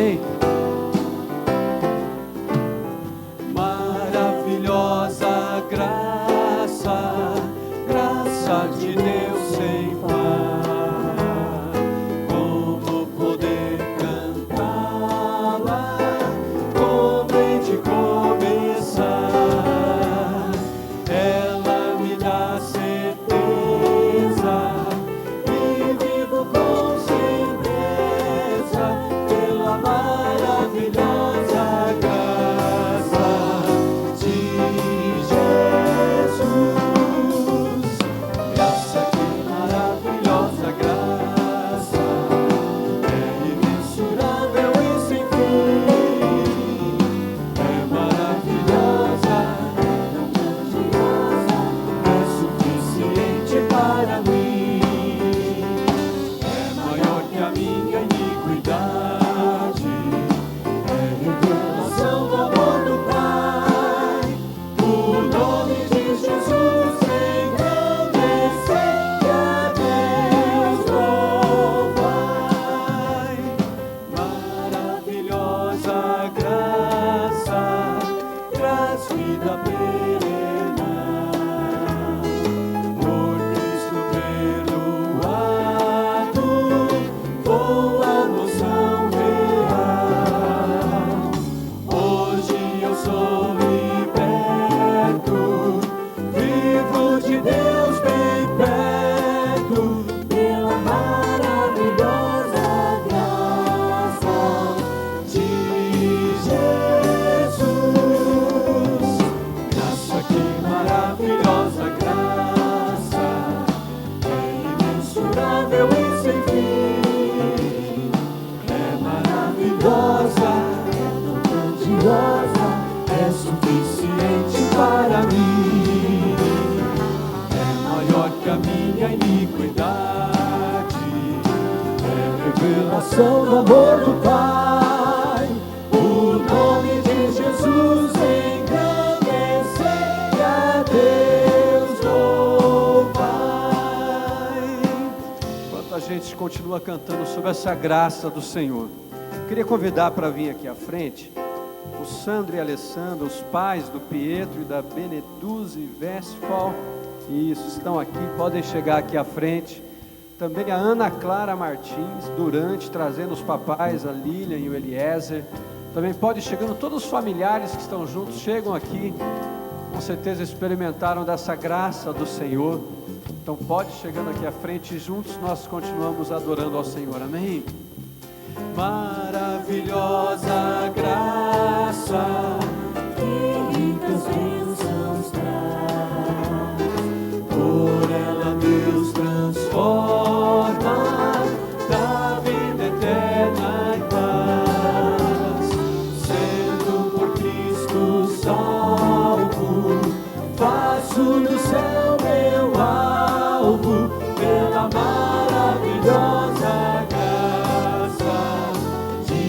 amém? Maravilhosa graça, graça de Deus sem par, como poder cantá-la, como hei de começar, ela me dá certeza e vivo com certeza pela maravilhosa graça de Jesus. Graça, que maravilhosa graça, é imensurável e sem fim, é maravilhosa, é grandiosa, é suficiente para mim, é maior que a minha iniquidade, é revelação do amor do Pai. O nome de Jesus engrandecer e a Deus louvai. Maravilhosa graça, traz vida perena, por Cristo perdoado, com a moção real. Hoje eu sou liberto, vivo de Deus bem perto, pela maravilhosa graça de Jesus. Graça, que maravilhosa graça, é imensurável e sem fim, é maravilhosa, é tão grandiosa, é suficiente para mim, é maior que a minha iniquidade, é revelação do amor do Pai. O nome de Jesus engrandecer e a Deus louvai. Enquanto a gente continua cantando sobre essa graça do Senhor, queria convidar para vir aqui à frente o Sandro e a Alessandra, os pais do Pietro e da Beneduzzi Westphal. Isso, estão aqui, podem chegar aqui à frente. Também a Ana Clara Martins, Durante, trazendo os papais, a Lilian e o Eliezer. Também pode ir chegando todos os familiares que estão juntos, chegam aqui, com certeza experimentaram dessa graça do Senhor. Então pode ir chegando aqui à frente e juntos nós continuamos adorando ao Senhor, amém? Maravilhosa graça, que ricas bênçãos traz, por ela Deus transforma, da vida eterna em paz, sendo por Cristo salvo, faço do céu meu alvo, pela maravilhosa graça de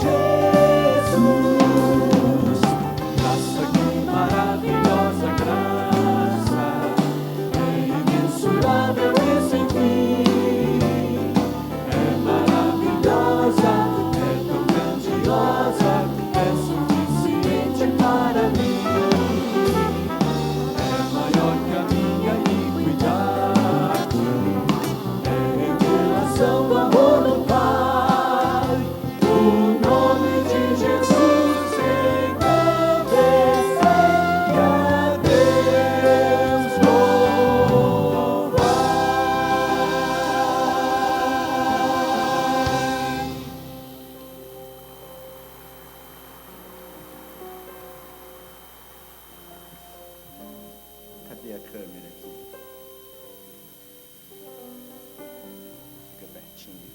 Jesus. Graça, que maravilhosa graça, é imensurável e sem fim, é maravilhosa, é tão grandiosa, é suficiente para mim, é maior que a minha iniquidade, é revelação do amor do Pai. O nome de Jesus engrandecer e a Deus louvar. Cadê a câmera aqui? Fica pertinho.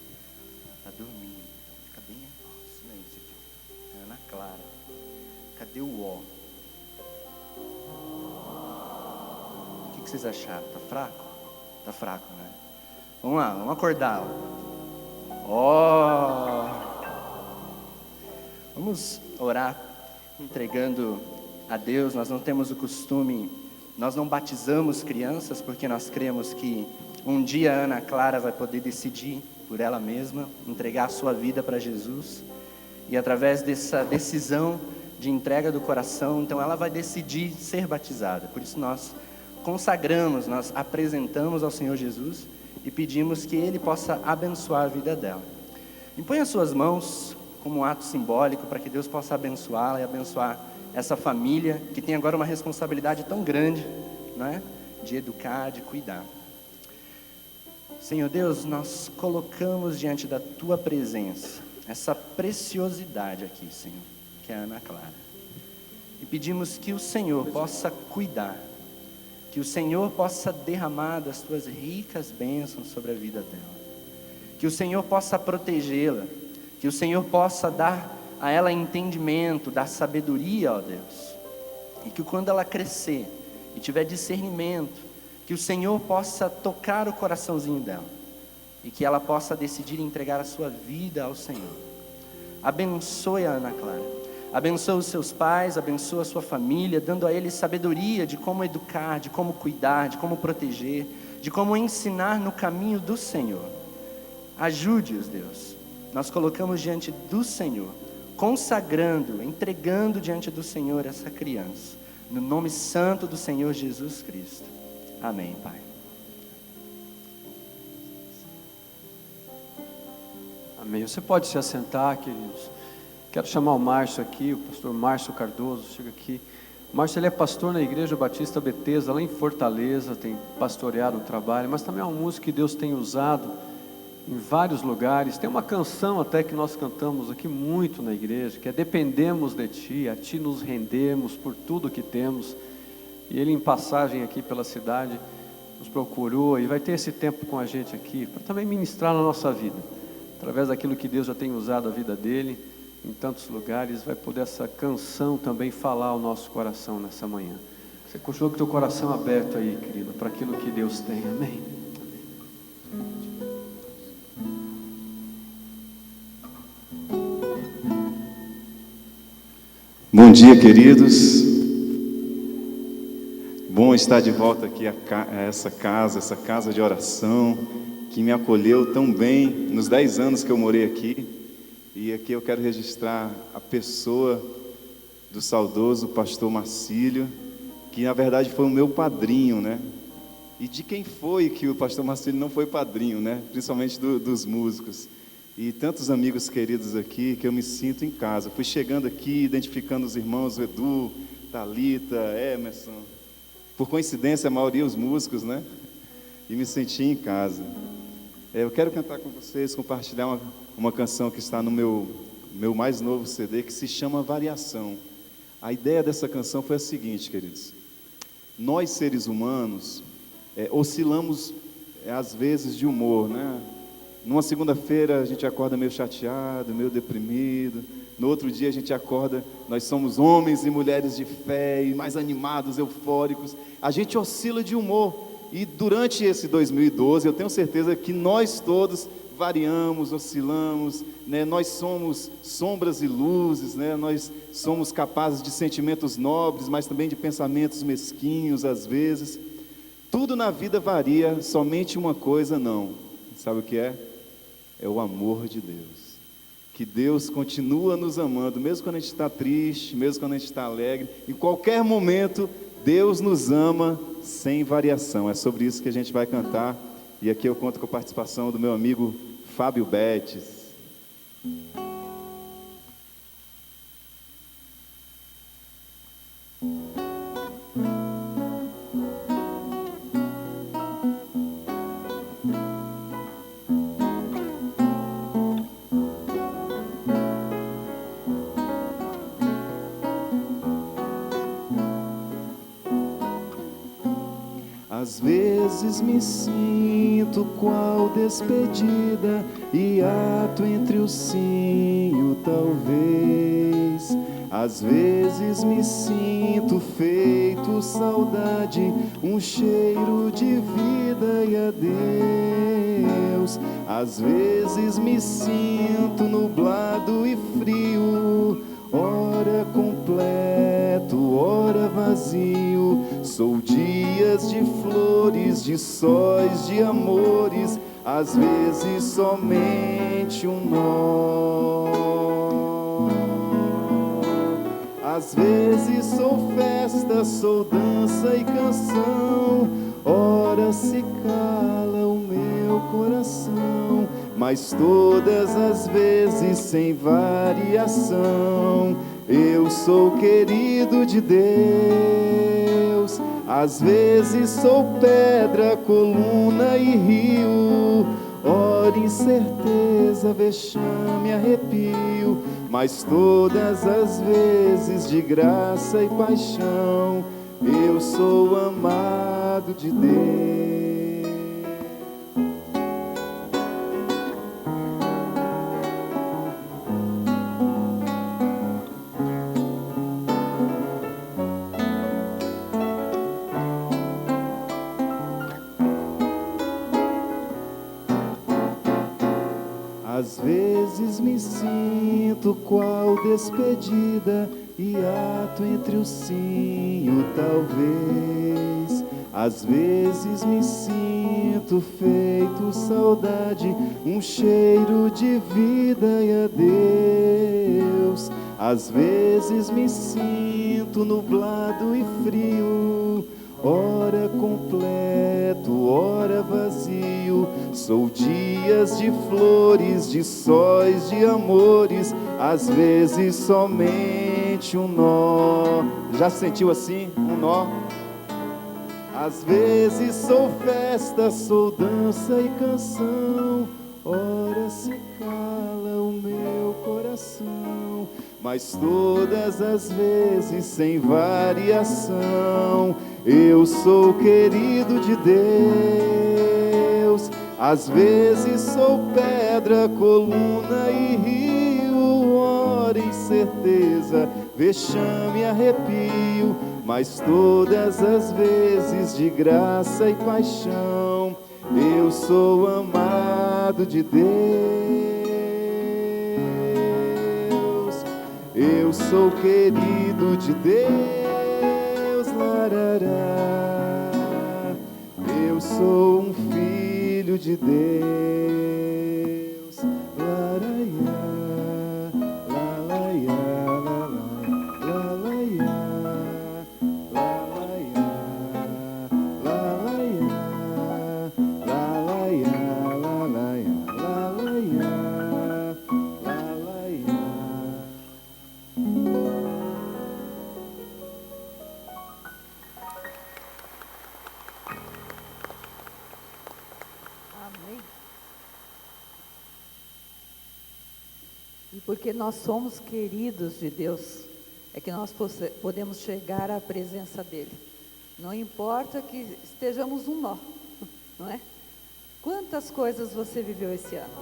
Tá dormindo. Então fica bem. Nossa, não é isso aqui. É Ana Clara. Cadê o ó? O que vocês acharam? Tá fraco? Tá fraco, né? Vamos lá, vamos acordar. Ó. Vamos orar entregando a Deus. Nós não temos o costume, nós não batizamos crianças porque nós cremos que um dia a Ana Clara vai poder decidir por ela mesma, entregar a sua vida para Jesus. E através dessa decisão de entrega do coração, então ela vai decidir ser batizada. Por isso nós consagramos, nós apresentamos ao Senhor Jesus e pedimos que Ele possa abençoar a vida dela. Impõe as suas mãos como um ato simbólico para que Deus possa abençoá-la e abençoar essa família que tem agora uma responsabilidade tão grande, não é? De educar, de cuidar. Senhor Deus, nós colocamos diante da Tua presença essa preciosidade aqui, Senhor, que é a Ana Clara. E pedimos que o Senhor possa cuidar, que o Senhor possa derramar das Tuas ricas bênçãos sobre a vida dela, que o Senhor possa protegê-la, que o Senhor possa dar a ela entendimento, dar sabedoria, ó Deus, e que quando ela crescer e tiver discernimento, que o Senhor possa tocar o coraçãozinho dela, e que ela possa decidir entregar a sua vida ao Senhor. Abençoe a Ana Clara, abençoe os seus pais, abençoe a sua família, dando a eles sabedoria de como educar, de como cuidar, de como proteger, de como ensinar no caminho do Senhor. Ajude-os, Deus. Nós colocamos diante do Senhor, consagrando, entregando diante do Senhor essa criança, no nome santo do Senhor Jesus Cristo. Amém, Pai. Amém. Você pode se assentar, queridos. Quero chamar o Márcio aqui, o pastor Márcio Cardoso, chega aqui. O Márcio, ele é pastor na Igreja Batista Betesda, lá em Fortaleza, tem pastoreado o trabalho, mas também é um músico que Deus tem usado em vários lugares. Tem uma canção até que nós cantamos aqui muito na igreja, que é Dependemos de Ti, a Ti nos rendemos por tudo que temos. E ele, em passagem aqui pela cidade, nos procurou e vai ter esse tempo com a gente aqui, para também ministrar na nossa vida, através daquilo que Deus já tem usado a vida dele, em tantos lugares, vai poder essa canção também falar ao nosso coração nessa manhã. Você continua com o teu coração aberto aí, querido, para aquilo que Deus tem, amém? Bom dia, queridos. Bom estar de volta aqui a essa casa de oração, que me acolheu tão bem nos 10 anos que eu morei aqui. E aqui eu quero registrar a pessoa do saudoso pastor Marcílio, que na verdade foi o meu padrinho, né? E de quem foi que o pastor Marcílio não foi padrinho, né? Principalmente dos músicos. E tantos amigos queridos aqui, que eu me sinto em casa. Fui chegando aqui, identificando os irmãos, Edu, Thalita, Emerson. Por coincidência, a maioria os músicos, né? E me senti em casa. Eu quero cantar com vocês, compartilhar uma canção que está no meu mais novo CD, que se chama Variação. A ideia dessa canção foi a seguinte, queridos. Nós, seres humanos, oscilamos, às vezes, de humor, né? Numa segunda-feira a gente acorda meio chateado, meio deprimido. No outro dia a gente acorda, nós somos homens e mulheres de fé, e mais animados, eufóricos. A gente oscila de humor. E durante esse 2012, eu tenho certeza que nós todos variamos, oscilamos, né? Nós somos sombras e luzes, né? Nós somos capazes de sentimentos nobres, mas também de pensamentos mesquinhos às vezes. Tudo na vida varia, somente uma coisa não. Sabe o que é? É o amor de Deus. Que Deus continua nos amando, mesmo quando a gente está triste, mesmo quando a gente está alegre. Em qualquer momento, Deus nos ama sem variação. É sobre isso que a gente vai cantar. E aqui eu conto com a participação do meu amigo Fábio Betes. Às vezes me sinto qual despedida, hiato entre o sim e o talvez. Às vezes me sinto feito saudade, um cheiro de vida e adeus. Às vezes me sinto nublado e frio, ora completo, ora vazio. Sou dias de flores, de sóis, de amores, às vezes somente um nó. Às vezes sou festa, sou dança e canção, ora se cala o meu coração, mas todas as vezes sem variação. Eu sou querido de Deus. Às vezes sou pedra, coluna e rio, ora incerteza, vexame, arrepio, mas todas as vezes de graça e paixão. Eu sou amado de Deus. Às vezes me sinto qual despedida, e ato entre o sim e o talvez. Às vezes me sinto feito saudade, um cheiro de vida e adeus. Às vezes me sinto nublado e frio, ora completo, ora vazio. Sou dias de flores, de sóis, de amores, às vezes somente um nó. Já sentiu assim? Um nó? Às vezes sou festa, sou dança e canção, ora se cala o meu coração, mas todas as vezes sem variação. Eu sou querido de Deus. Às vezes sou pedra, coluna e rio, ora incerteza, vexame, arrepio, mas todas as vezes de graça e paixão. Eu sou amado de Deus. Eu sou querido de Deus. Larará. Eu sou um filho de Deus. Laraiá, lalaiá, lalaiá, lalaiá, lalaiá, lalaiá, lalaiá, lalaiá, lalaiá. Amém. E porque nós somos queridos de Deus, é que nós podemos chegar à presença dEle. Não importa que estejamos um nó, não é? Quantas coisas você viveu esse ano?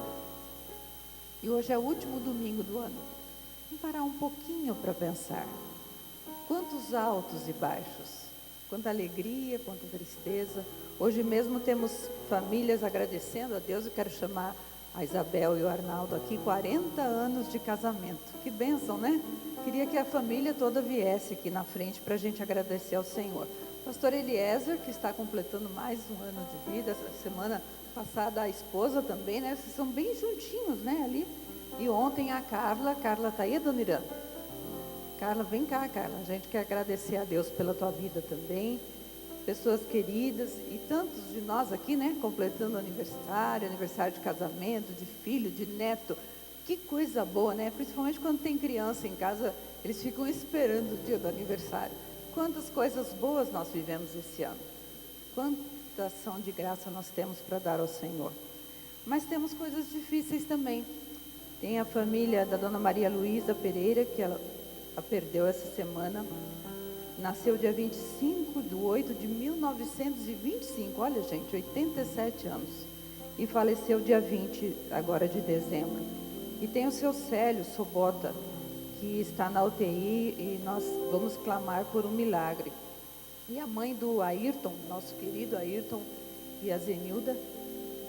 E hoje é o último domingo do ano. Vamos parar um pouquinho para pensar. Quantos altos e baixos, quanta alegria, quanta tristeza. Hoje mesmo temos famílias agradecendo a Deus. Eu quero chamar a Isabel e o Arnaldo aqui, 40 anos de casamento. Que bênção, né? Queria que a família toda viesse aqui na frente para a gente agradecer ao Senhor. Pastor Eliezer, que está completando mais um ano de vida. Essa semana passada a esposa também, né? Vocês são bem juntinhos, né? Ali. E ontem a Carla está aí, dona Irã? Carla, vem cá, Carla. A gente quer agradecer a Deus pela tua vida também. Pessoas queridas e tantos de nós aqui, né? Completando aniversário de casamento, de filho, de neto. Que coisa boa, né? Principalmente quando tem criança em casa, eles ficam esperando o dia do aniversário. Quantas coisas boas nós vivemos esse ano. Quanta ação de graça nós temos para dar ao Senhor. Mas temos coisas difíceis também. Tem a família da dona Maria Luísa Pereira, que ela a perdeu essa semana. Nasceu dia 25/8/1925. Olha, gente, 87 anos. E faleceu dia 20, agora de dezembro. E tem o seu Célio Sobota, que está na UTI, e nós vamos clamar por um milagre. E a mãe do Ayrton, nosso querido Ayrton, e a Zenilda,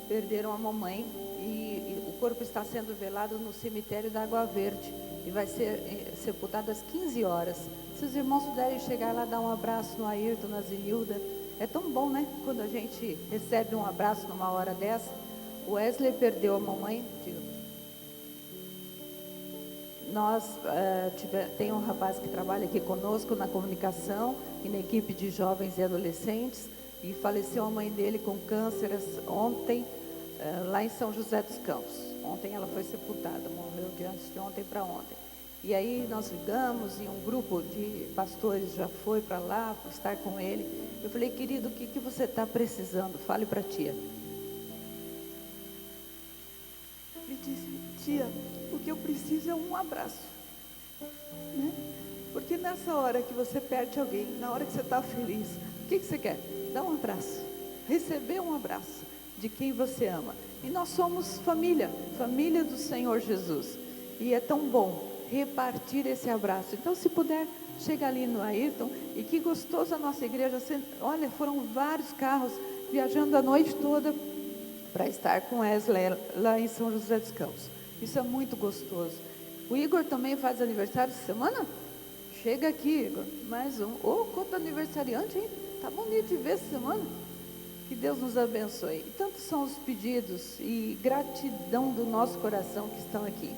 perderam a mamãe, e o corpo está sendo velado no cemitério da Água Verde, e vai ser sepultado às 15 horas. Se os irmãos puderem chegar lá, dar um abraço no Ayrton, na Zenilda, é tão bom, né? Quando a gente recebe um abraço numa hora dessa. O Wesley perdeu a mamãe, nós tem um rapaz que trabalha aqui conosco na comunicação e na equipe de jovens e adolescentes, e faleceu a mãe dele com câncer ontem, lá em São José dos Campos. Ontem ela foi sepultada, morreu de antes de ontem para ontem. E aí nós ligamos e um grupo de pastores já foi para lá para estar com ele. Eu falei: querido, o que você está precisando? Fale para a tia. Ele disse: tia, o que eu preciso é um abraço, né? Porque nessa hora que você perde alguém, na hora que você está feliz, o que você quer? Dar um abraço, receber um abraço de quem você ama. E nós somos família do Senhor Jesus, e é tão bom repartir esse abraço. Então, se puder, chega ali no Ayrton. E que gostoso a nossa igreja. Olha, foram vários carros viajando a noite toda para estar com Wesley lá em São José dos Campos. Isso é muito gostoso. O Igor também faz aniversário essa semana? Chega aqui, Igor, mais um. Quanto aniversariante, hein? Tá bonito de ver essa semana. Que Deus nos abençoe. E tantos são os pedidos e gratidão do nosso coração que estão aqui.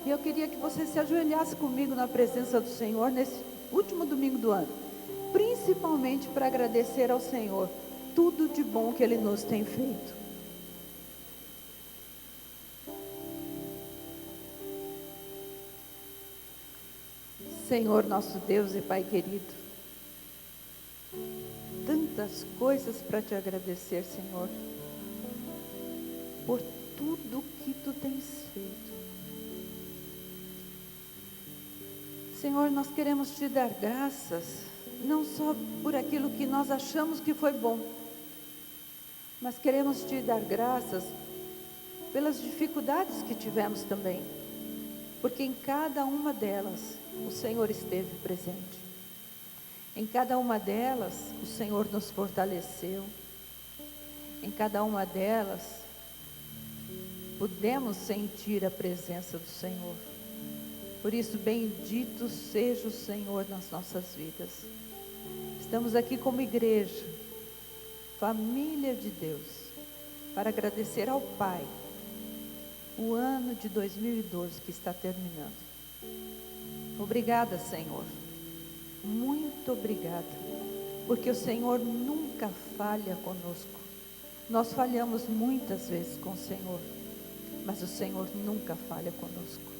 E eu queria que você se ajoelhasse comigo na presença do Senhor nesse último domingo do ano, principalmente para agradecer ao Senhor tudo de bom que Ele nos tem feito. Senhor nosso Deus e Pai querido, tantas coisas para te agradecer, Senhor, por tudo que tu tens feito. Senhor, nós queremos te dar graças, não só por aquilo que nós achamos que foi bom, mas queremos te dar graças pelas dificuldades que tivemos também, porque em cada uma delas o Senhor esteve presente. Em cada uma delas o Senhor nos fortaleceu. Em cada uma delas pudemos sentir a presença do Senhor. Por isso, bendito seja o Senhor nas nossas vidas. Estamos aqui como igreja, família de Deus, para agradecer ao Pai o ano de 2012 que está terminando. Obrigada, Senhor. Muito obrigada, porque o Senhor nunca falha conosco. Nós falhamos muitas vezes com o Senhor, mas o Senhor nunca falha conosco.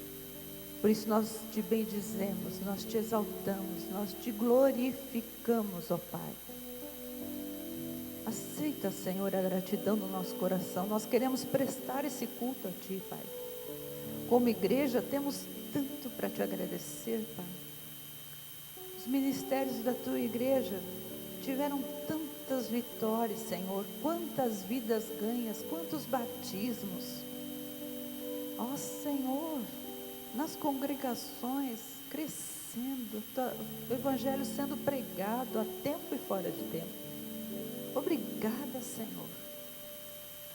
Por isso nós te bendizemos, nós te exaltamos, nós te glorificamos, ó Pai. Aceita, Senhor, a gratidão do nosso coração. Nós queremos prestar esse culto a Ti, Pai. Como igreja temos tanto para te agradecer, Pai. Os ministérios da Tua igreja tiveram tantas vitórias, Senhor. Quantas vidas ganhas, quantos batismos. Ó Senhor, nas congregações, crescendo, o Evangelho sendo pregado a tempo e fora de tempo. Obrigada, Senhor.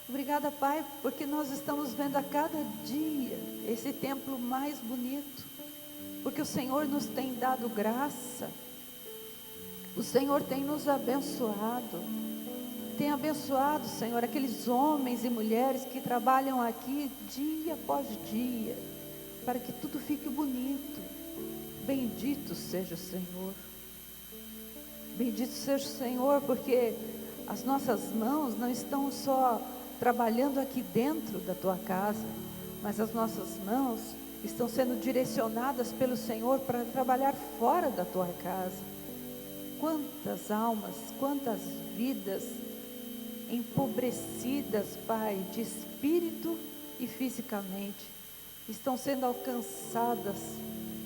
Obrigada, Pai, porque nós estamos vendo a cada dia esse templo mais bonito, porque o Senhor nos tem dado graça, o Senhor tem nos abençoado, tem abençoado, Senhor, aqueles homens e mulheres que trabalham aqui dia após dia, para que tudo fique bonito. Bendito seja o Senhor. Bendito seja o Senhor, porque as nossas mãos não estão só trabalhando aqui dentro da Tua casa, mas as nossas mãos estão sendo direcionadas pelo Senhor para trabalhar fora da Tua casa. Quantas almas, quantas vidas empobrecidas, Pai, de espírito e fisicamente, estão sendo alcançadas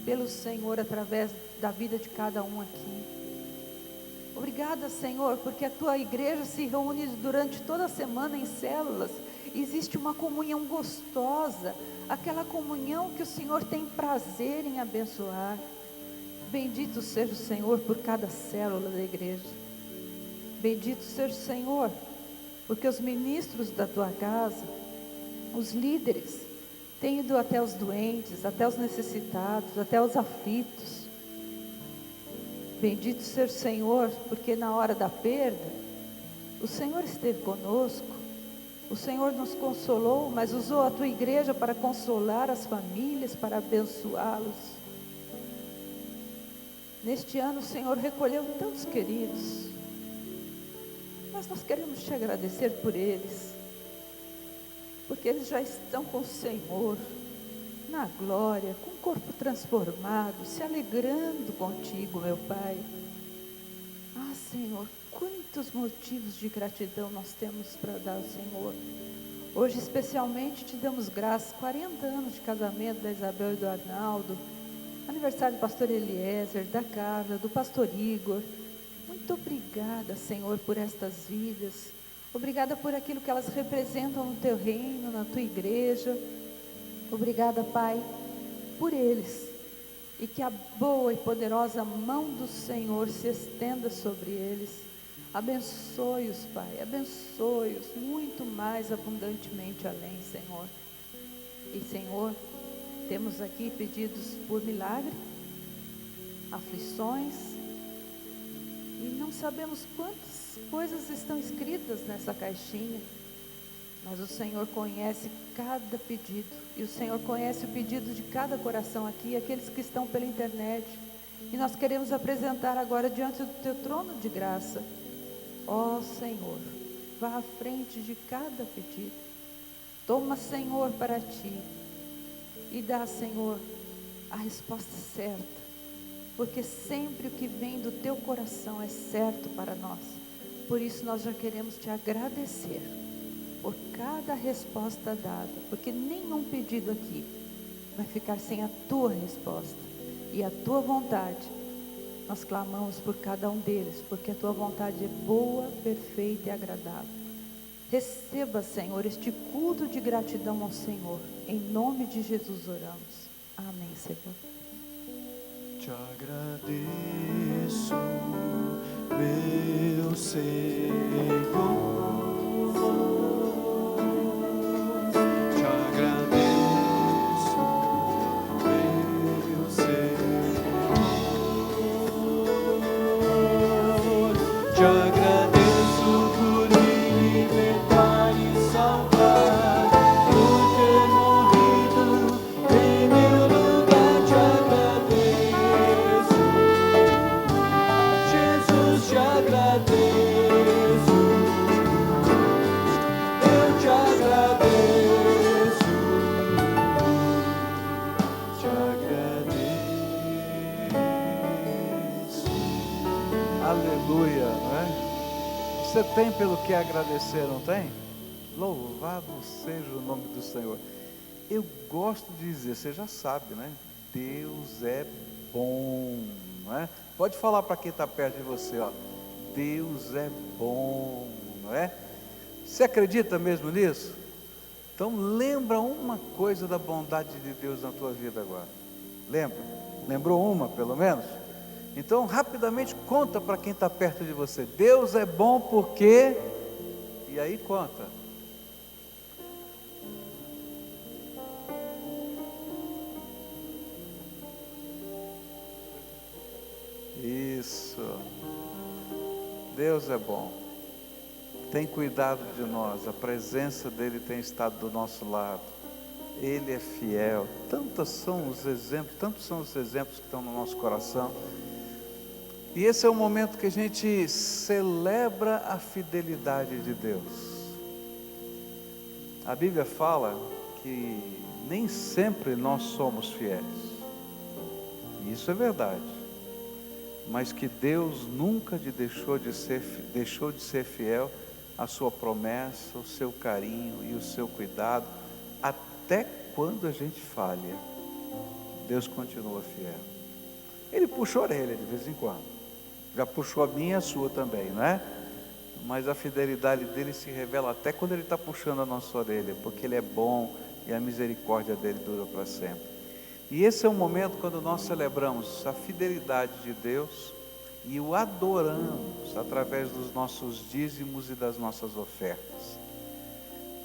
pelo Senhor através da vida de cada um aqui. Obrigada, Senhor, porque a Tua igreja se reúne durante toda a semana em células. Existe uma comunhão gostosa, aquela comunhão que o Senhor tem prazer em abençoar. Bendito seja o Senhor por cada célula da igreja. Bendito seja o Senhor, porque os ministros da Tua casa, os líderes, têm ido até os doentes, até os necessitados, até os aflitos. Bendito seja o Senhor, porque na hora da perda, o Senhor esteve conosco. O Senhor nos consolou, mas usou a tua igreja para consolar as famílias, para abençoá-los. Neste ano o Senhor recolheu tantos queridos, mas nós queremos te agradecer por eles, porque eles já estão com o Senhor, na glória, com o corpo transformado, se alegrando contigo, meu Pai. Ah, Senhor, quantos motivos de gratidão nós temos para dar ao Senhor. Hoje especialmente te damos graças, 40 anos de casamento da Isabel e do Arnaldo, aniversário do pastor Eliezer, da Carla, do pastor Igor. Muito obrigada, Senhor, por estas vidas. Obrigada por aquilo que elas representam no teu reino, na tua igreja. Obrigada, Pai, por eles. E que a boa e poderosa mão do Senhor se estenda sobre eles. Abençoe-os, Pai, abençoe-os muito mais abundantemente além, Senhor. E, Senhor, temos aqui pedidos por milagre, aflições, e não sabemos quantas coisas estão escritas nessa caixinha, mas o Senhor conhece cada pedido, e o Senhor conhece o pedido de cada coração aqui, aqueles que estão pela internet, e nós queremos apresentar agora diante do teu trono de graça. Ó Senhor, vá à frente de cada pedido, toma, Senhor, para ti, e dá, Senhor, a resposta certa, porque sempre o que vem do teu coração é certo para nós. Por isso nós já queremos te agradecer por cada resposta dada, porque nenhum pedido aqui vai ficar sem a tua resposta e a tua vontade. Nós clamamos por cada um deles, porque a tua vontade é boa, perfeita e agradável. Receba, Senhor, este culto de gratidão ao Senhor. Em nome de Jesus oramos. Amém, Senhor. Te agradeço, meu Senhor. Te agradeço, meu Senhor. Te agradeço por me libertar e salvar, por ter morrido em meu lugar. Te agradeço, Jesus, te agradeço, eu te agradeço, te agradeço. Aleluia, não é? Você tem pelo que agradecer, não tem? Louvado seja o nome do Senhor. Eu gosto de dizer, você já sabe, né? Deus é bom, não é? Pode falar para quem está perto de você, ó. Deus é bom, não é? Você acredita mesmo nisso? Então lembra uma coisa da bondade de Deus na tua vida agora. Lembra? Lembrou uma, pelo menos? Então rapidamente conta para quem está perto de você. Deus é bom porque... E aí conta. Isso. Deus é bom. Tem cuidado de nós. A presença dele tem estado do nosso lado. Ele é fiel. Tantos são os exemplos que estão no nosso coração. E esse é o momento que a gente celebra a fidelidade de Deus. A Bíblia fala que nem sempre nós somos fiéis. E isso é verdade. Mas que Deus nunca deixou de ser fiel à sua promessa, o seu carinho e o seu cuidado, até quando a gente falha. Deus continua fiel. Ele puxa a orelha de vez em quando. Já puxou a minha e a sua também, não é? Mas a fidelidade dele se revela até quando ele está puxando a nossa orelha, porque ele é bom e a misericórdia dele dura para sempre. E esse é o momento quando nós celebramos a fidelidade de Deus e o adoramos através dos nossos dízimos e das nossas ofertas.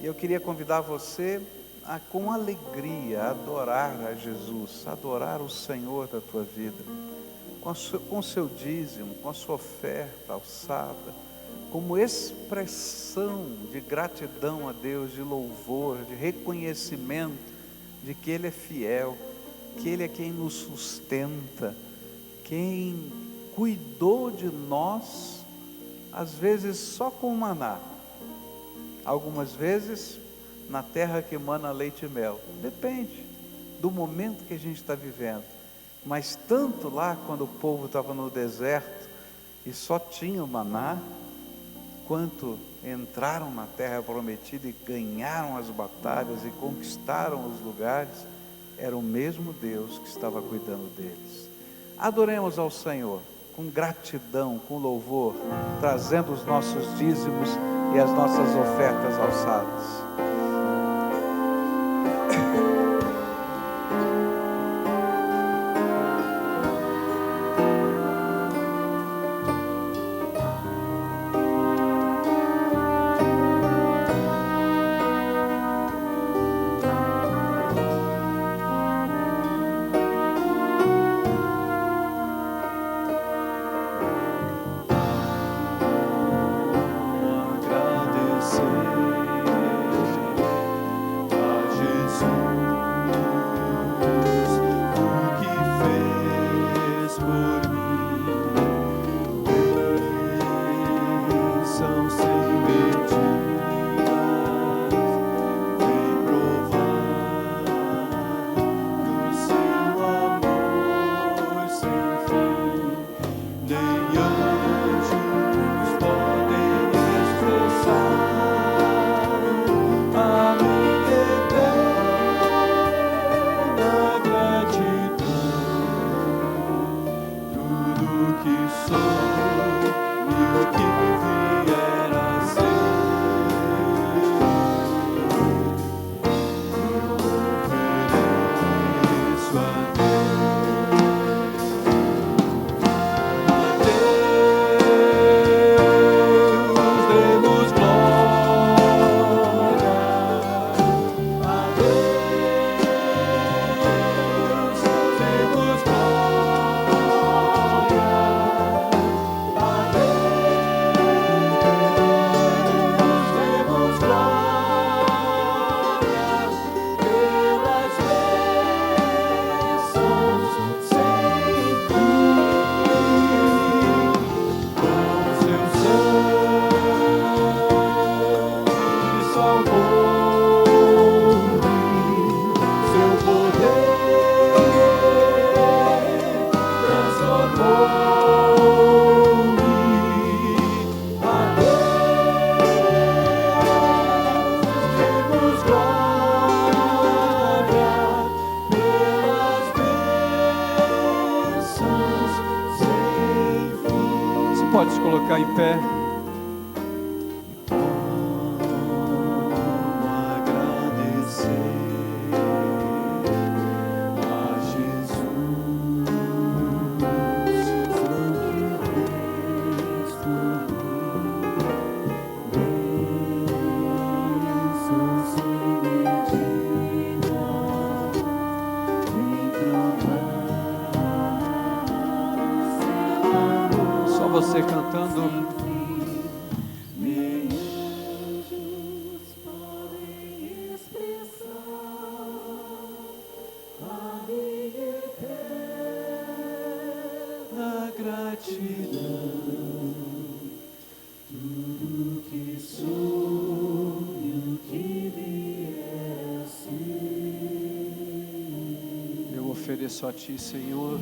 E eu queria convidar você a, com alegria, adorar a Jesus, adorar o Senhor da tua vida, com o seu dízimo, com a sua oferta alçada, com como expressão de gratidão a Deus, de louvor, de reconhecimento de que Ele é fiel, que Ele é quem nos sustenta, quem cuidou de nós, às vezes só com maná, algumas vezes na terra que emana leite e mel, depende do momento que a gente está vivendo, mas tanto lá quando o povo estava no deserto e só tinha o maná, quanto entraram na terra prometida e ganharam as batalhas e conquistaram os lugares, era o mesmo Deus que estava cuidando deles. Adoremos ao Senhor com gratidão, com louvor, trazendo os nossos dízimos e as nossas ofertas alçadas. Pode se colocar em pé. Só você cantando. Eu ofereço a Ti, Senhor.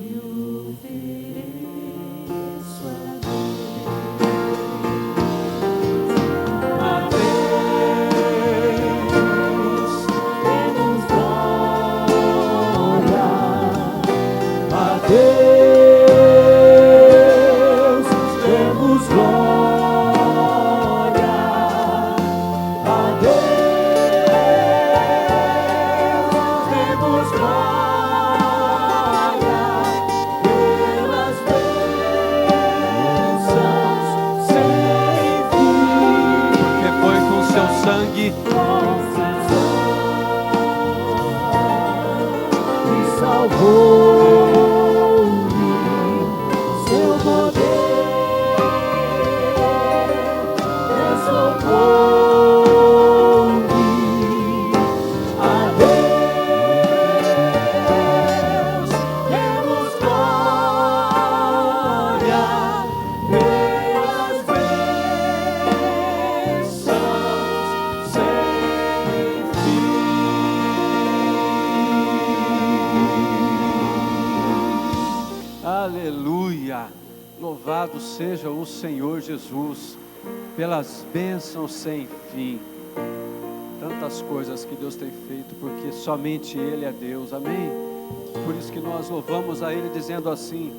Louvado seja o Senhor Jesus, pelas bênçãos sem fim. Tantas coisas que Deus tem feito, porque somente Ele é Deus, amém? Por isso que nós louvamos a Ele dizendo assim: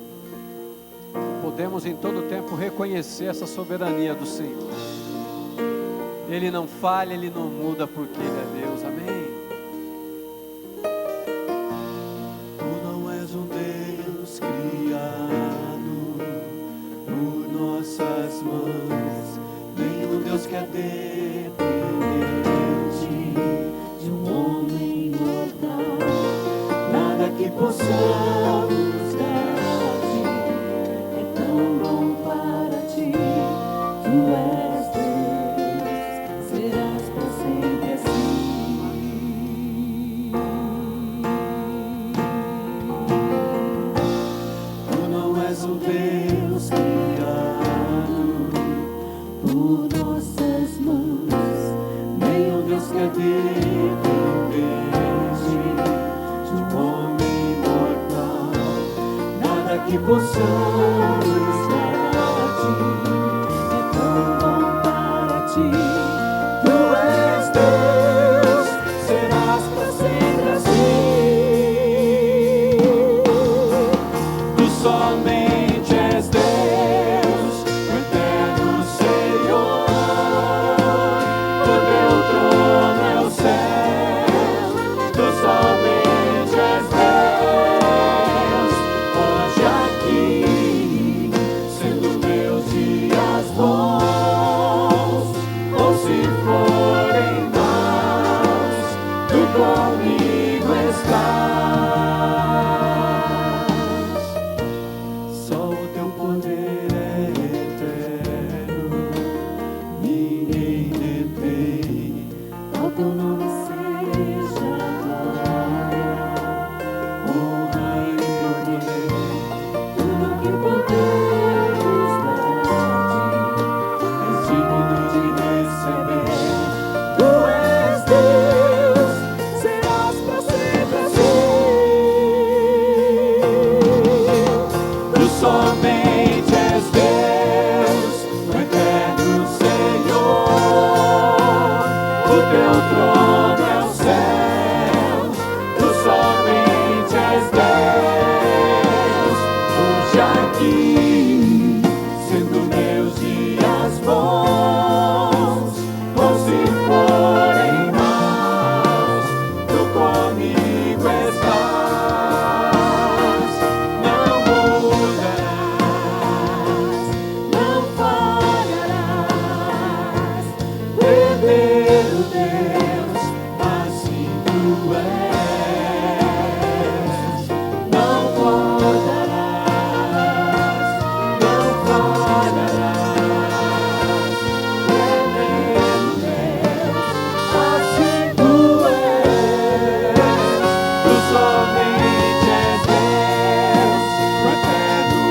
podemos em todo tempo reconhecer essa soberania do Senhor. Ele não falha, Ele não muda, porque Ele é Deus, amém? Tu não és um Deus criado por nossas mãos, nem um Deus que é dependente de um homem mortal. Nada que possamos dar-te é tão bom para ti. Tu és Deus, serás para sempre assim. Tu não és um Deus criado por nossas mãos, nem um Deus que é dependente de um homem mortal. Nada que possamos dar-te é tão bom para ti. Tu és Deus, serás para sempre assim. Tu somente és Deus, o eterno Senhor. O teu trono é o céu. Tu somente és Deus. Hoje aqui, sendo meus dias bons, ou se forem maus, tu comigo estás. Só o teu poder é eterno, ninguém detém. Ao teu nome seja glória, honra e poder. Tudo que podemos dar-te és digno de receber. Tu és Deus, serás para sempre assim. Tu somente és Deus, o eterno Senhor. O teu trono é o céu. Tu somente és Deus. Hoje aqui, sendo meus dias bons, ou se forem maus, tu comigo estás. Não mudarás, não falharás. Verdadeiro Deus, assim tu és. Não mudarás, não falharás. Verdadeiro Deus, assim tu és. Tu somente és Deus, o eterno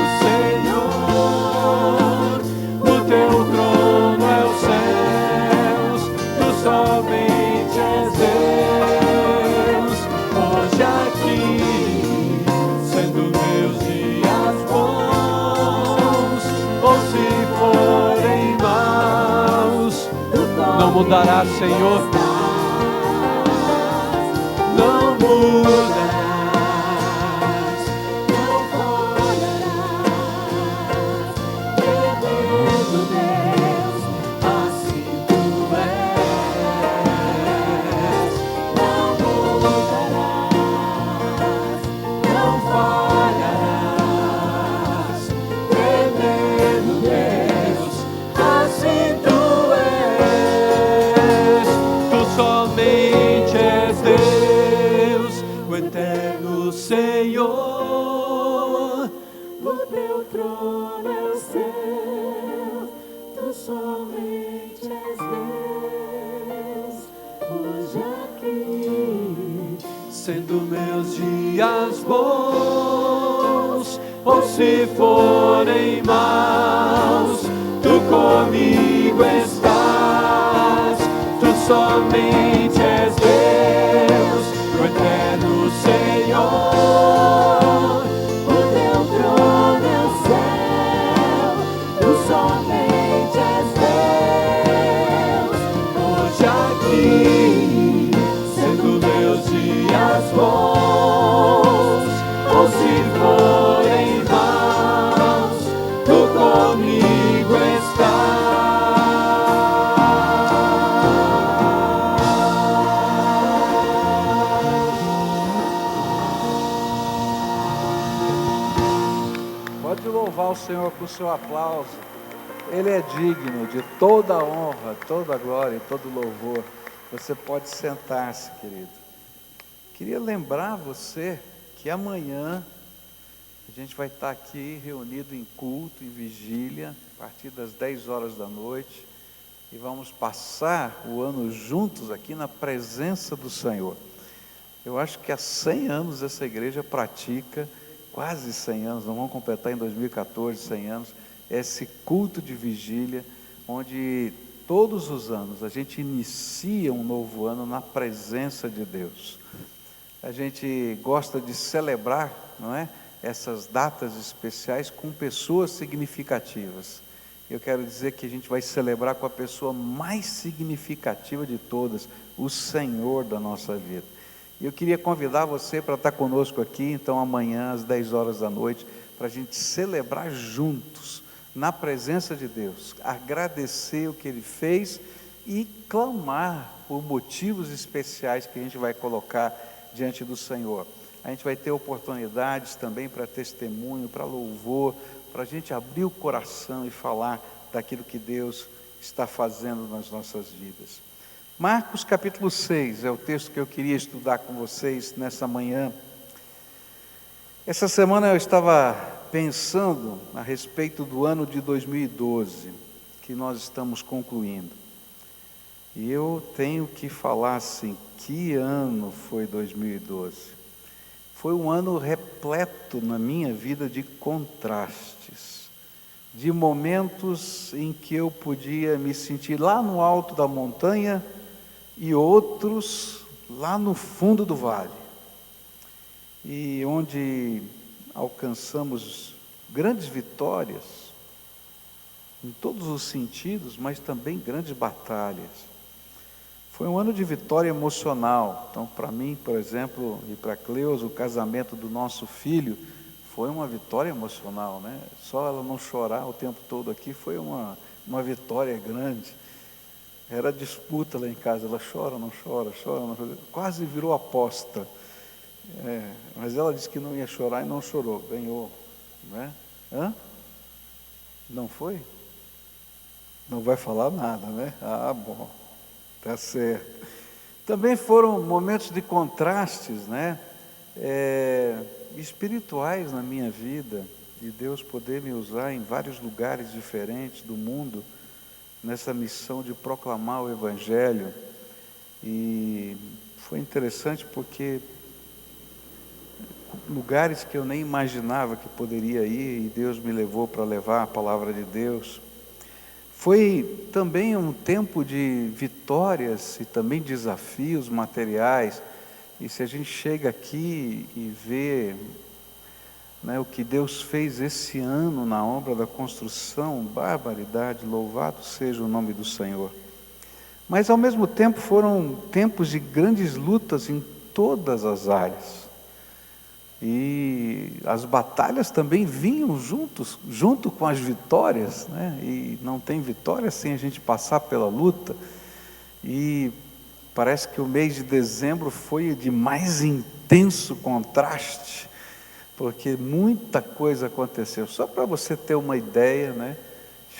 Senhor. O teu trono é os céus. Tu somente és Deus. Hoje aqui, sendo meus dias bons, ou se forem maus, não mudará, Senhor. Não mudarás, não falharás. Verdadeiro Deus, assim tu és. Não mudarás, não falharás. Verdadeiro Deus, assim tu és. Tu somente és Deus, o eterno Senhor. O teu trono é o céu. Tu somente és Deus. Hoje aqui, sendo meus dias bons, ou se forem maus, tu comigo estás. Tu somente és Deus, o eterno Senhor. O teu trono é o céu. louvar o Senhor com o seu aplauso. Ele é digno de toda a honra, toda a glória e todo o louvor. Você pode sentar-se, querido. Queria lembrar você que amanhã a gente vai estar aqui reunido em culto, em vigília, a partir das 10 horas da noite, e vamos passar o ano juntos aqui na presença do Senhor. Eu acho que há 100 anos essa igreja pratica, quase 100 anos, não vamos completar em 2014 100 anos, esse culto de vigília, onde todos os anos a gente inicia um novo ano na presença de Deus. A gente gosta de celebrar, não é, essas datas especiais com pessoas significativas. Eu quero dizer que a gente vai celebrar com a pessoa mais significativa de todas, o Senhor da nossa vida. E eu queria convidar você para estar conosco aqui, então amanhã às 10 horas da noite, para a gente celebrar juntos, na presença de Deus, agradecer o que Ele fez e clamar por motivos especiais que a gente vai colocar diante do Senhor. A gente vai ter oportunidades também para testemunho, para louvor, para a gente abrir o coração e falar daquilo que Deus está fazendo nas nossas vidas. Marcos capítulo 6 é o texto que eu queria estudar com vocês nessa manhã. Essa semana eu estava pensando a respeito do ano de 2012, que nós estamos concluindo. E eu tenho que falar assim, que ano foi 2012? Foi um ano repleto na minha vida de contrastes, de momentos em que eu podia me sentir lá no alto da montanha e outros lá no fundo do vale, e onde alcançamos grandes vitórias em todos os sentidos, mas também grandes batalhas. Foi um ano de vitória emocional. Então, para mim, por exemplo, e para a Cleusa, o casamento do nosso filho foi uma vitória emocional, né? Só ela não chorar o tempo todo aqui foi uma vitória grande. Era disputa lá em casa, ela chora, não chora, quase virou aposta. Mas ela disse que não ia chorar e não chorou, ganhou, né? Não foi? Não vai falar nada, né? Ah, bom. Tá certo. Também foram momentos de contrastes, né? Espirituais na minha vida, de Deus poder me usar em vários lugares diferentes do mundo, nessa missão de proclamar o Evangelho. E foi interessante porque lugares que eu nem imaginava que poderia ir, e Deus me levou para levar a palavra de Deus. Foi também um tempo de vitórias e também desafios materiais. E se a gente chega aqui e vê, né, o que Deus fez esse ano na obra da construção, barbaridade, louvado seja o nome do Senhor. Mas ao mesmo tempo foram tempos de grandes lutas em todas as áreas. E as batalhas também vinham junto com as vitórias, né? E não tem vitória sem a gente passar pela luta. E parece que o mês de dezembro foi de mais intenso contraste, porque muita coisa aconteceu. Só para você ter uma ideia, né?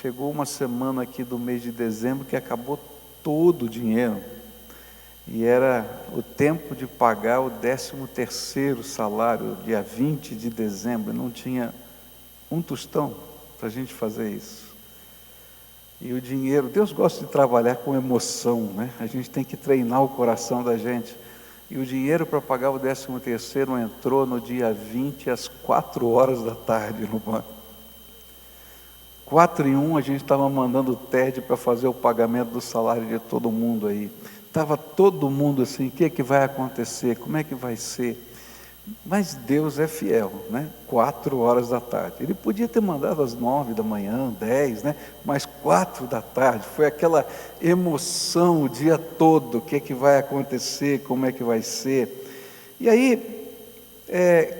Chegou uma semana aqui do mês de dezembro que acabou todo o dinheiro. E era o tempo de pagar o 13º salário, dia 20 de dezembro, não tinha um tostão para a gente fazer isso. E o dinheiro, Deus gosta de trabalhar com emoção, né? A gente tem que treinar o coração da gente. E o dinheiro para pagar o 13º entrou no dia 20, às 4 horas da tarde no banco. 4:01 a gente estava mandando o TED para fazer o pagamento do salário de todo mundo aí. Estava todo mundo assim, o que é que vai acontecer, como é que vai ser? Mas Deus é fiel, né? 4 horas da tarde. Ele podia ter mandado às 9 da manhã, 10, né? Mas 4 da tarde, foi aquela emoção o dia todo, o que é que vai acontecer, como é que vai ser. E aí,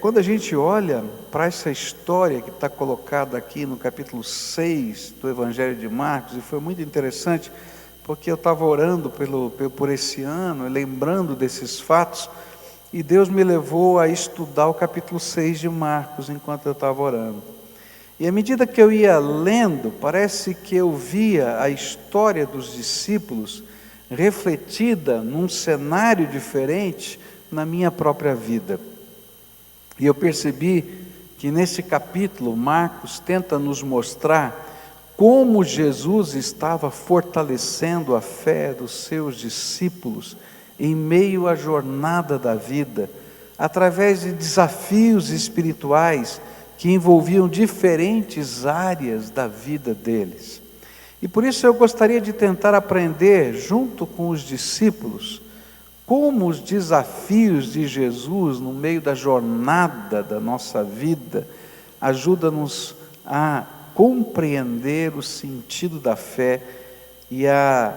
quando a gente olha para essa história que está colocada aqui no capítulo 6 do Evangelho de Marcos, e foi muito interessante, porque eu estava orando por esse ano, lembrando desses fatos, e Deus me levou a estudar o capítulo 6 de Marcos enquanto eu estava orando. E à medida que eu ia lendo, parece que eu via a história dos discípulos refletida num cenário diferente na minha própria vida. E eu percebi que nesse capítulo, Marcos tenta nos mostrar como Jesus estava fortalecendo a fé dos seus discípulos em meio à jornada da vida, através de desafios espirituais que envolviam diferentes áreas da vida deles. E por isso eu gostaria de tentar aprender, junto com os discípulos, como os desafios de Jesus no meio da jornada da nossa vida ajudam-nos a compreender o sentido da fé e a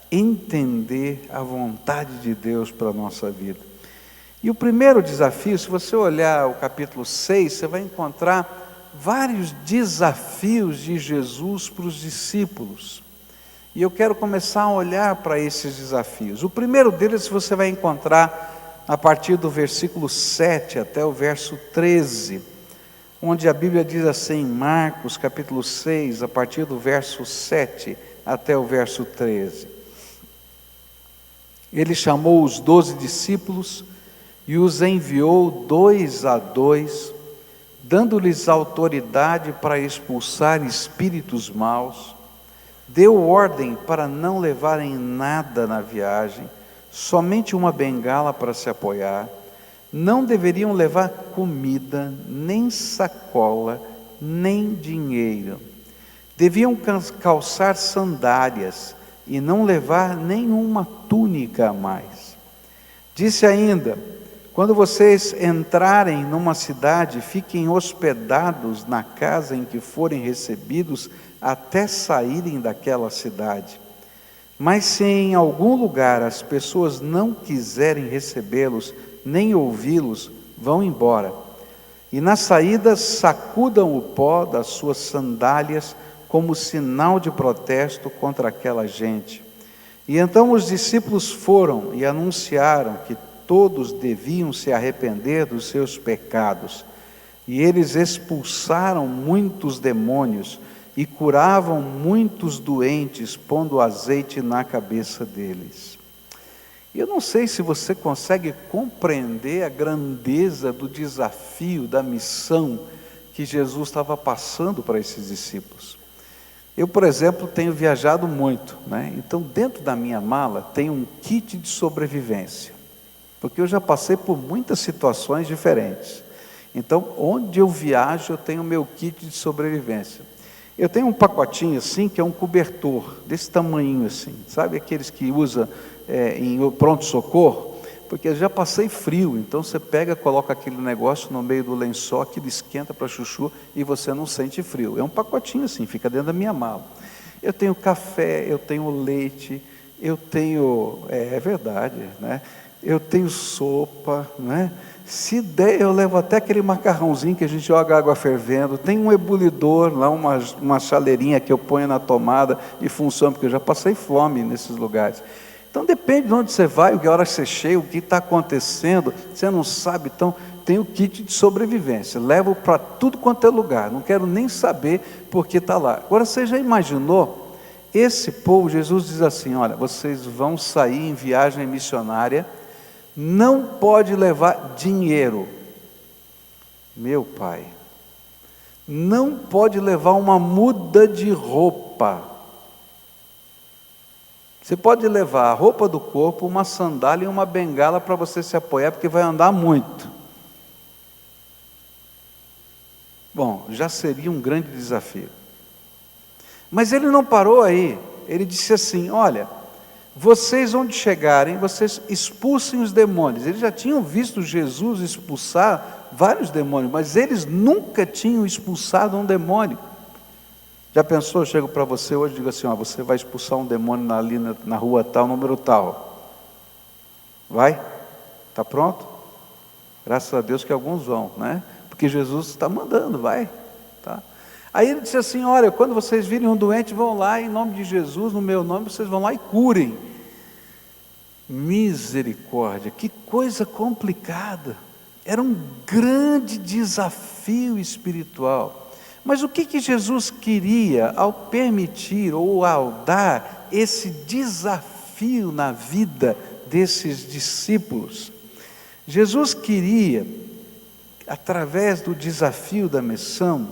entender a vontade de Deus para a nossa vida. E o primeiro desafio, se você olhar o capítulo 6, você vai encontrar vários desafios de Jesus para os discípulos. E eu quero começar a olhar para esses desafios. O primeiro deles você vai encontrar a partir do versículo 7 até o verso 13, onde a Bíblia diz assim, Marcos capítulo 6, a partir do verso 7 até o verso 13. Ele chamou os 12 discípulos e os enviou 2 a 2, dando-lhes autoridade para expulsar espíritos maus. Deu ordem para não levarem nada na viagem, somente uma bengala para se apoiar. Não deveriam levar comida, nem sacola, nem dinheiro. Deviam calçar sandálias e não levar nenhuma túnica a mais. Disse ainda: quando vocês entrarem numa cidade, fiquem hospedados na casa em que forem recebidos até saírem daquela cidade. Mas se em algum lugar as pessoas não quiserem recebê-los, nem ouvi-los, vão embora. E na saída sacudam o pó das suas sandálias como sinal de protesto contra aquela gente. E então os discípulos foram e anunciaram que todos deviam se arrepender dos seus pecados. E eles expulsaram muitos demônios e curavam muitos doentes, pondo azeite na cabeça deles. Eu não sei se você consegue compreender a grandeza do desafio, da missão que Jesus estava passando para esses discípulos. Eu, por exemplo, tenho viajado muito, né? Então dentro da minha mala tem um kit de sobrevivência, porque eu já passei por muitas situações diferentes. Então, onde eu viajo, eu tenho o meu kit de sobrevivência. Eu tenho um pacotinho assim, que é um cobertor, desse tamanho assim, sabe aqueles que usa em pronto-socorro? Porque eu já passei frio, então você pega, coloca aquele negócio no meio do lençol, aquilo esquenta para chuchu e você não sente frio. É um pacotinho assim, fica dentro da minha mala. Eu tenho café, eu tenho leite, eu tenho, é verdade, né? Eu tenho sopa, né? Se der, eu levo até aquele macarrãozinho que a gente joga água fervendo. Tem um ebulidor lá, uma chaleirinha que eu ponho na tomada e funciona, porque eu já passei fome nesses lugares. Então depende de onde você vai, que hora você chega, o que está acontecendo, você não sabe. Então tem o kit de sobrevivência, levo para tudo quanto é lugar, não quero nem saber porque está lá. Agora você já imaginou, esse povo, Jesus diz assim, olha, vocês vão sair em viagem missionária, não pode levar dinheiro. Meu pai, não pode levar uma muda de roupa. Você pode levar a roupa do corpo, uma sandália e uma bengala para você se apoiar, porque vai andar muito. Bom, já seria um grande desafio. Mas ele não parou aí. Ele disse assim, olha, vocês onde chegarem, vocês expulsem os demônios. Eles já tinham visto Jesus expulsar vários demônios, mas eles nunca tinham expulsado um demônio. Já pensou, eu chego para você hoje e digo assim, ó, você vai expulsar um demônio ali na rua tal, número tal. Vai? Está pronto? Graças a Deus que alguns vão, né? Porque Jesus está mandando, vai. Tá? Aí ele disse assim, olha, quando vocês virem um doente, vão lá, em nome de Jesus, no meu nome, vocês vão lá e curem. Misericórdia, que coisa complicada. Era um grande desafio espiritual. Mas o que Jesus queria ao permitir ou ao dar esse desafio na vida desses discípulos? Jesus queria, através do desafio da missão,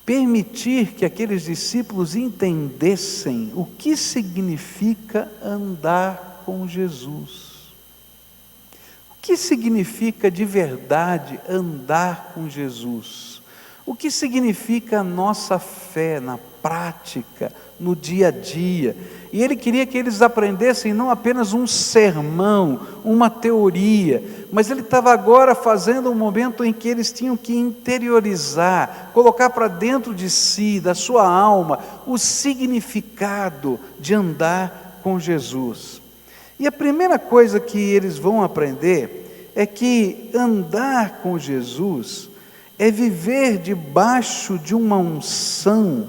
permitir que aqueles discípulos entendessem o que significa andar com Jesus. O que significa de verdade andar com Jesus? O que significa a nossa fé na prática, no dia a dia? E ele queria que eles aprendessem não apenas um sermão, uma teoria, mas ele estava agora fazendo um momento em que eles tinham que interiorizar, colocar para dentro de si, da sua alma, o significado de andar com Jesus. E a primeira coisa que eles vão aprender é que andar com Jesus é viver debaixo de uma unção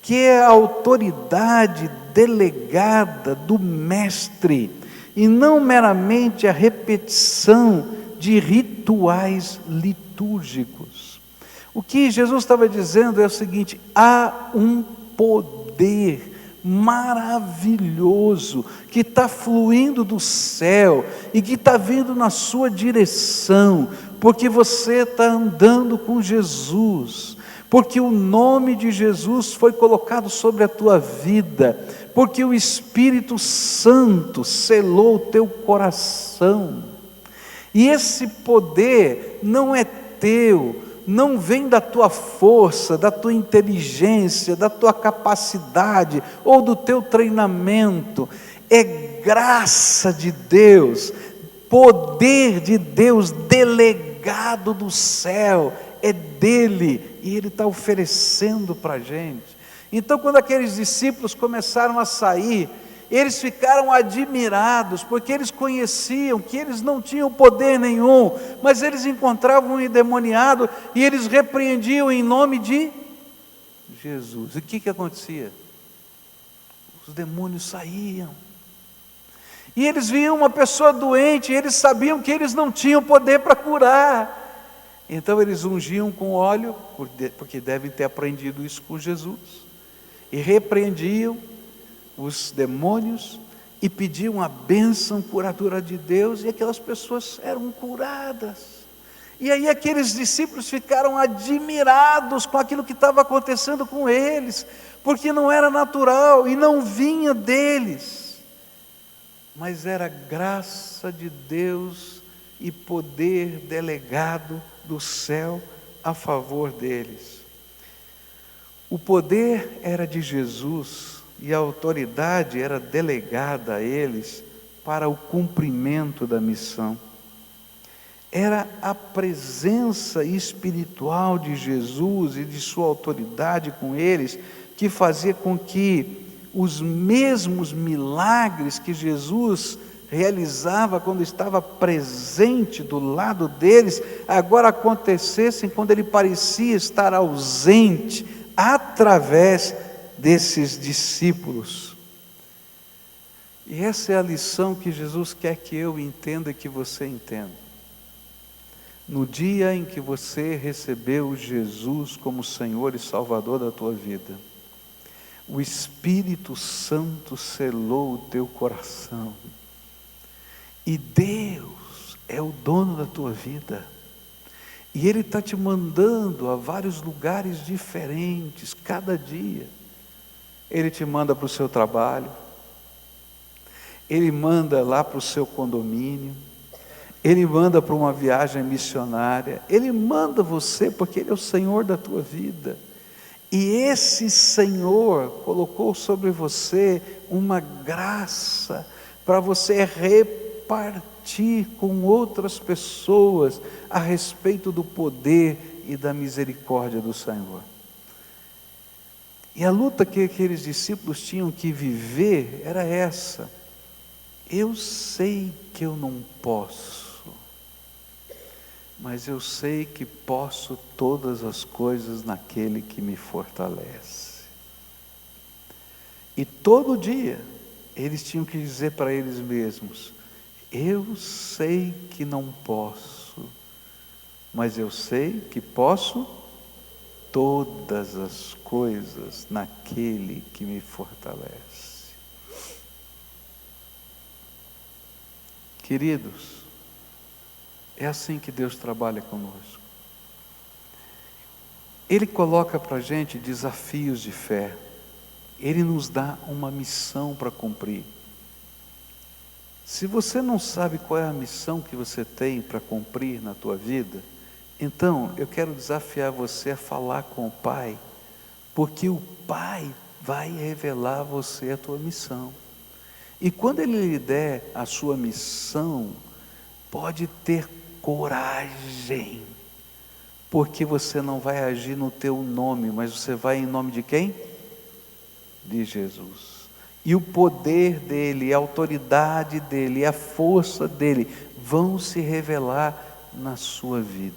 que é a autoridade delegada do Mestre, e não meramente a repetição de rituais litúrgicos. O que Jesus estava dizendo é o seguinte: há um poder maravilhoso que está fluindo do céu e que está vindo na sua direção, porque você está andando com Jesus, porque o nome de Jesus foi colocado sobre a tua vida, porque o Espírito Santo selou o teu coração. E esse poder não é teu, não vem da tua força, da tua inteligência, da tua capacidade ou do teu treinamento. É graça de Deus, poder de Deus delegado do céu, é dele, e ele está oferecendo para a gente. Então, quando aqueles discípulos começaram a sair, eles ficaram admirados, porque eles conheciam que eles não tinham poder nenhum, mas eles encontravam um endemoniado e eles repreendiam em nome de Jesus. E o que acontecia? Os demônios saíam. E eles viam uma pessoa doente, e eles sabiam que eles não tinham poder para curar. Então eles ungiam com óleo, porque devem ter aprendido isso com Jesus, e repreendiam os demônios e pediam a bênção curadora de Deus, e aquelas pessoas eram curadas. E aí aqueles discípulos ficaram admirados com aquilo que estava acontecendo com eles, porque não era natural e não vinha deles, mas era graça de Deus e poder delegado do céu a favor deles. O poder era de Jesus e a autoridade era delegada a eles para o cumprimento da missão. Era a presença espiritual de Jesus e de sua autoridade com eles que fazia com que os mesmos milagres que Jesus realizava quando estava presente do lado deles, agora acontecessem quando ele parecia estar ausente, através desses discípulos. E essa é a lição que Jesus quer que eu entenda e que você entenda. No dia em que você recebeu Jesus como Senhor e Salvador da tua vida, o Espírito Santo selou o teu coração, e Deus é o dono da tua vida, e Ele está te mandando a vários lugares diferentes, cada dia. Ele te manda para o seu trabalho, Ele manda lá para o seu condomínio, Ele manda para uma viagem missionária, Ele manda você porque Ele é o Senhor da tua vida. E esse Senhor colocou sobre você uma graça para você repartir com outras pessoas a respeito do poder e da misericórdia do Senhor. E a luta que aqueles discípulos tinham que viver era essa: eu sei que eu não posso, mas eu sei que posso todas as coisas naquele que me fortalece. E todo dia eles tinham que dizer para eles mesmos: eu sei que não posso, mas eu sei que posso todas as coisas naquele que me fortalece. Queridos, é assim que Deus trabalha conosco. Ele coloca para a gente desafios de fé. Ele nos dá uma missão para cumprir. Se você não sabe qual é a missão que você tem para cumprir na tua vida, então eu quero desafiar você a falar com o Pai, porque o Pai vai revelar a você a tua missão. E quando Ele lhe der a sua missão, pode ter coragem, porque você não vai agir no teu nome, mas você vai em nome de quem? De Jesus. E o poder dele, a autoridade dele, a força dele vão se revelar na sua vida.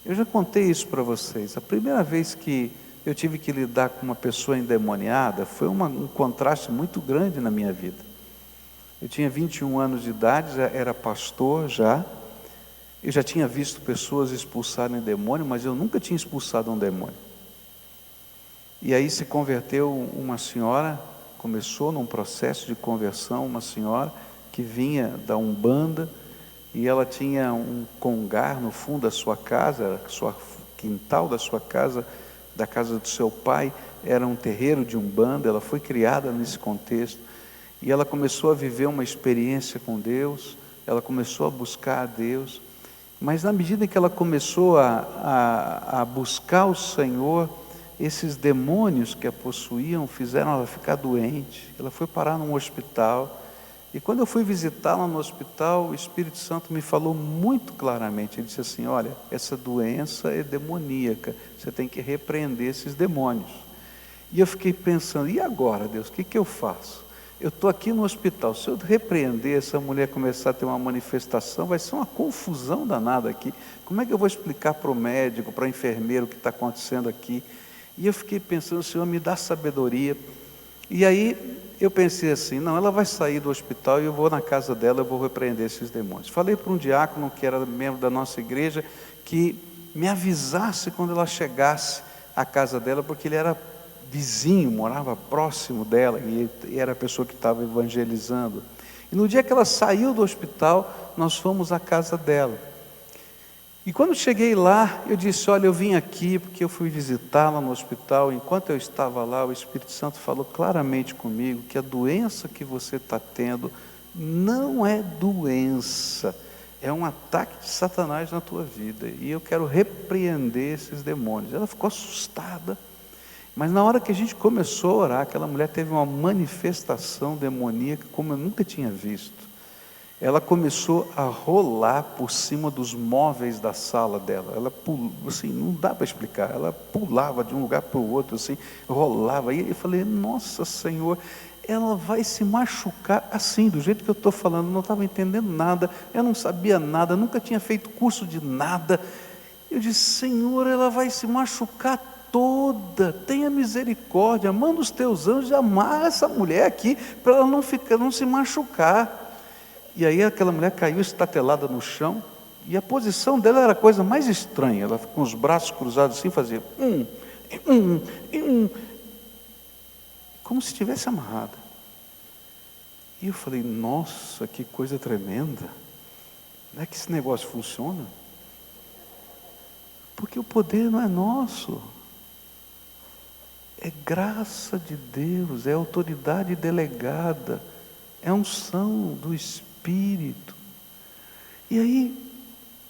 Eu já contei isso para vocês. A primeira vez que eu tive que lidar com uma pessoa endemoniada foi um contraste muito grande na minha vida. Eu tinha 21 anos de idade, já era pastor já. Eu já tinha visto pessoas expulsarem demônio, mas eu nunca tinha expulsado um demônio. E aí se converteu uma senhora, começou num processo de conversão, uma senhora que vinha da Umbanda, e ela tinha um congar no fundo da sua casa, quintal da sua casa, da casa do seu pai, era um terreiro de Umbanda. Ela foi criada nesse contexto, e ela começou a viver uma experiência com Deus, ela começou a buscar a Deus, mas na medida que ela começou a buscar o Senhor, esses demônios que a possuíam fizeram ela ficar doente. Ela foi parar num hospital, e quando eu fui visitá-la no hospital, o Espírito Santo me falou muito claramente. Ele disse assim: olha, essa doença é demoníaca, você tem que repreender esses demônios. E eu fiquei pensando, e agora, Deus, o que eu faço? Eu estou aqui no hospital, se eu repreender, essa mulher começar a ter uma manifestação, vai ser uma confusão danada aqui. Como é que eu vou explicar para o médico, para o enfermeiro o que está acontecendo aqui? E eu fiquei pensando, Senhor, me dá sabedoria. E aí eu pensei assim, não, ela vai sair do hospital e eu vou na casa dela, eu vou repreender esses demônios. Falei para um diácono que era membro da nossa igreja, que me avisasse quando ela chegasse à casa dela, porque ele era vizinho, morava próximo dela, e era a pessoa que estava evangelizando. E no dia que ela saiu do hospital, nós fomos à casa dela. E quando cheguei lá, eu disse: olha, eu vim aqui porque eu fui visitá-la no hospital. Enquanto eu estava lá, o Espírito Santo falou claramente comigo que a doença que você está tendo não é doença, é um ataque de Satanás na tua vida, e eu quero repreender esses demônios. Ela ficou assustada, mas na hora que a gente começou a orar, aquela mulher teve uma manifestação demoníaca como eu nunca tinha visto. Ela começou a rolar por cima dos móveis da sala dela. Ela pulou, assim, não dá para explicar. Ela pulava de um lugar para o outro, assim, rolava. E eu falei: nossa Senhor, ela vai se machucar assim, do jeito que eu estou falando. Eu não estava entendendo nada, eu não sabia nada, nunca tinha feito curso de nada. Eu disse: Senhor, ela vai se machucar toda, tenha misericórdia, manda os teus anjos e amarra essa mulher aqui, para ela não se machucar. E aí aquela mulher caiu estatelada no chão, e a posição dela era a coisa mais estranha. Ela com os braços cruzados assim, fazia como se estivesse amarrada. E eu falei: nossa, que coisa tremenda, não é que esse negócio funciona? Porque o poder não é nosso, é graça de Deus, é autoridade delegada, é unção do Espírito. E aí,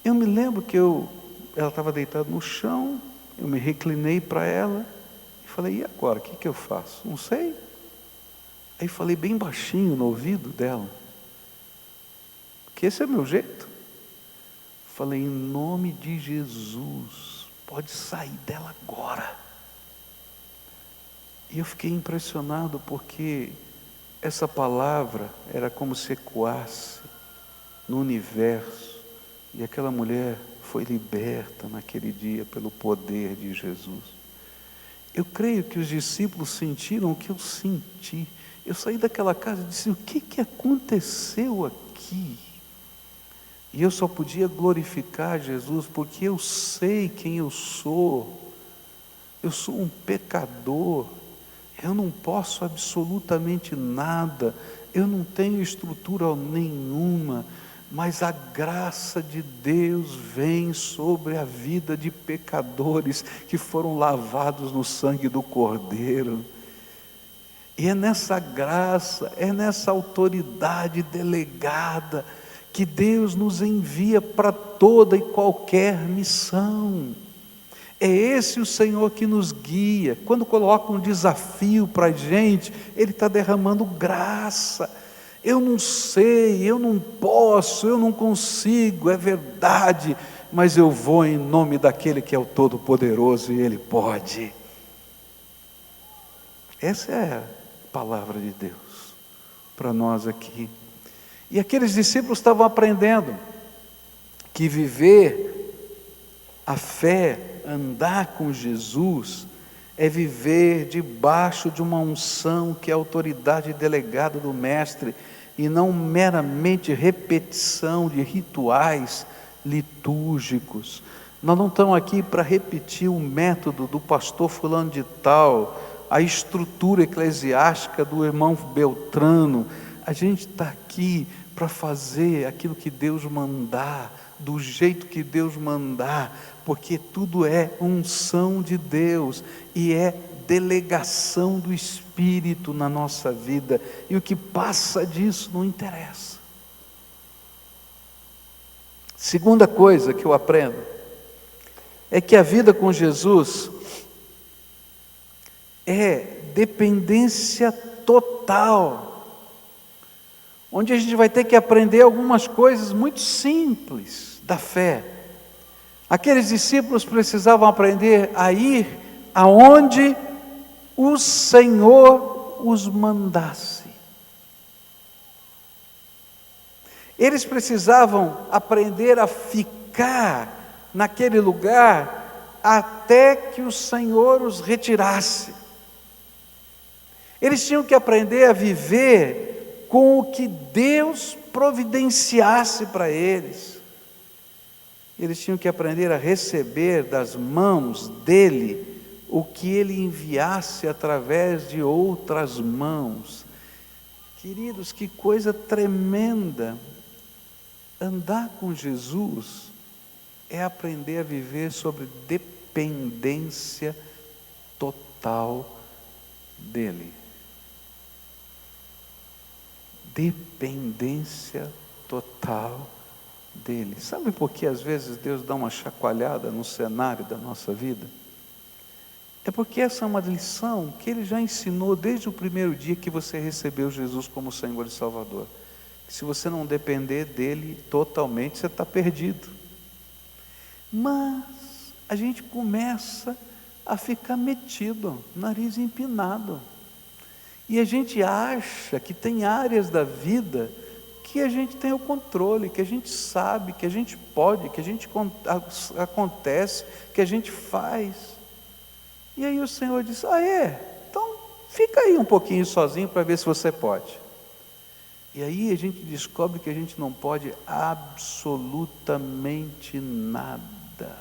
eu me lembro que ela estava deitada no chão, eu me reclinei para ela, e falei: e agora, o que eu faço? Não sei. Aí falei bem baixinho no ouvido dela, porque esse é o meu jeito. Falei: em nome de Jesus, pode sair dela agora. E eu fiquei impressionado, porque essa palavra era como se ecoasse no universo, e aquela mulher foi liberta naquele dia pelo poder de Jesus. Eu creio que os discípulos sentiram o que eu senti. Eu saí daquela casa e disse: o que aconteceu aqui? E eu só podia glorificar Jesus porque eu sei quem eu sou. Eu sou um pecador. Eu não posso absolutamente nada. Eu não tenho estrutura nenhuma. Mas a graça de Deus vem sobre a vida de pecadores que foram lavados no sangue do Cordeiro. E é nessa graça, é nessa autoridade delegada que Deus nos envia para toda e qualquer missão. É esse o Senhor que nos guia. Quando coloca um desafio para a gente, Ele está derramando graça. Eu não sei, eu não posso, eu não consigo, é verdade, mas eu vou em nome daquele que é o Todo-Poderoso e Ele pode. Essa é a palavra de Deus para nós aqui. E aqueles discípulos estavam aprendendo que viver a fé, andar com Jesus, é viver debaixo de uma unção que é a autoridade delegada do Mestre, e não meramente repetição de rituais litúrgicos. Nós não estamos aqui para repetir o método do pastor fulano de tal, a estrutura eclesiástica do irmão Beltrano. A gente está aqui para fazer aquilo que Deus mandar, do jeito que Deus mandar, porque tudo é unção de Deus e é delegação do Espírito na nossa vida, e o que passa disso não interessa. Segunda coisa que eu aprendo é que a vida com Jesus é dependência total, onde a gente vai ter que aprender algumas coisas muito simples da fé. Aqueles discípulos precisavam aprender a ir aonde o Senhor os mandasse. Eles precisavam aprender a ficar naquele lugar até que o Senhor os retirasse. Eles tinham que aprender a viver com o que Deus providenciasse para eles. Eles tinham que aprender a receber das mãos dele o que ele enviasse através de outras mãos. Queridos, que coisa tremenda! Andar com Jesus é aprender a viver sobre dependência total dele. Dependência total dele. Sabe por que às vezes Deus dá uma chacoalhada no cenário da nossa vida? É porque essa é uma lição que Ele já ensinou desde o primeiro dia que você recebeu Jesus como Senhor e Salvador. Que se você não depender dEle totalmente, você está perdido. Mas a gente começa a ficar metido, nariz empinado. E a gente acha que tem áreas da vida que a gente tem o controle, que a gente sabe, que a gente pode, que a gente acontece, que a gente faz. E aí o Senhor diz: então fica aí um pouquinho sozinho para ver se você pode. E aí a gente descobre que a gente não pode absolutamente nada.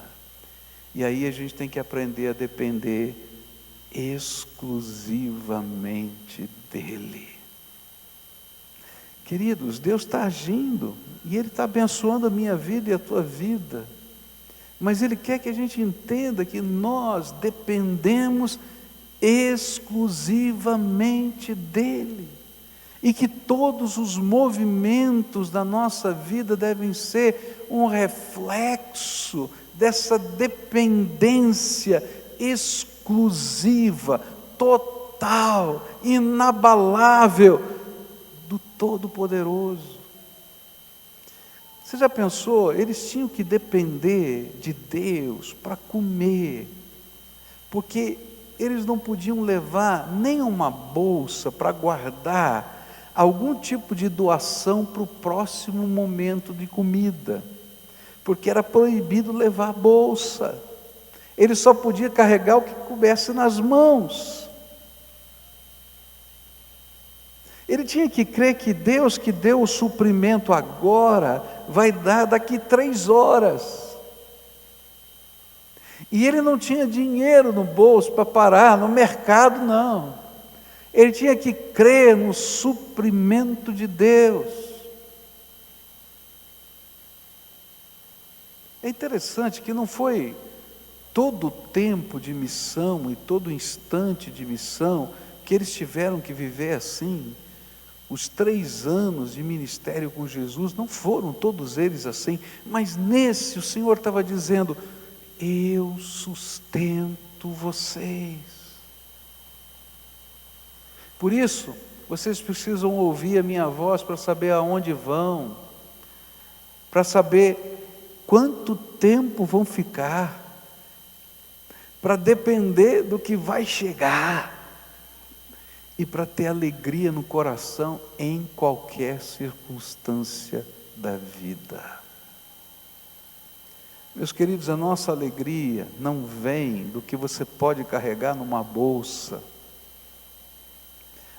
E aí a gente tem que aprender a depender exclusivamente dEle. Queridos, Deus está agindo, e Ele está abençoando a minha vida e a tua vida. Mas Ele quer que a gente entenda que nós dependemos exclusivamente dEle. E que todos os movimentos da nossa vida devem ser um reflexo dessa dependência exclusiva, total, inabalável do Todo-Poderoso. Você já pensou? Eles tinham que depender de Deus para comer, porque eles não podiam levar nem uma bolsa para guardar algum tipo de doação para o próximo momento de comida, porque era proibido levar bolsa. Ele só podia carregar o que coubesse nas mãos. Ele tinha que crer que Deus que deu o suprimento agora, vai dar daqui 3 horas. E ele não tinha dinheiro no bolso para parar no mercado, não. Ele tinha que crer no suprimento de Deus. É interessante que não foi todo o tempo de missão e todo instante de missão que eles tiveram que viver assim. Os 3 anos de ministério com Jesus não foram todos eles assim, mas nesse o Senhor estava dizendo: eu sustento vocês. Por isso, vocês precisam ouvir a minha voz para saber aonde vão, para saber quanto tempo vão ficar, para depender do que vai chegar e para ter alegria no coração em qualquer circunstância da vida. Meus queridos, a nossa alegria não vem do que você pode carregar numa bolsa.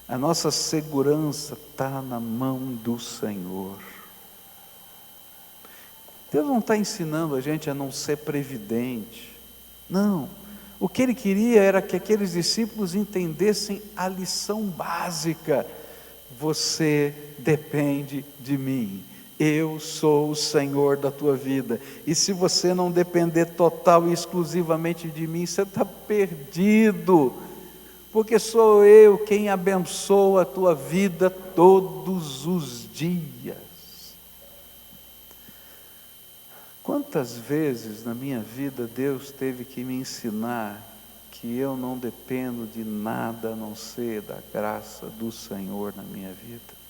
A nossa segurança está na mão do Senhor. Deus não está ensinando a gente a não ser previdente. Não. O que Ele queria era que aqueles discípulos entendessem a lição básica. Você depende de mim. Eu sou o Senhor da tua vida. E se você não depender total e exclusivamente de mim, você está perdido. Porque sou eu quem abençoa a tua vida todos os dias. Quantas vezes na minha vida Deus teve que me ensinar que eu não dependo de nada a não ser da graça do Senhor na minha vida?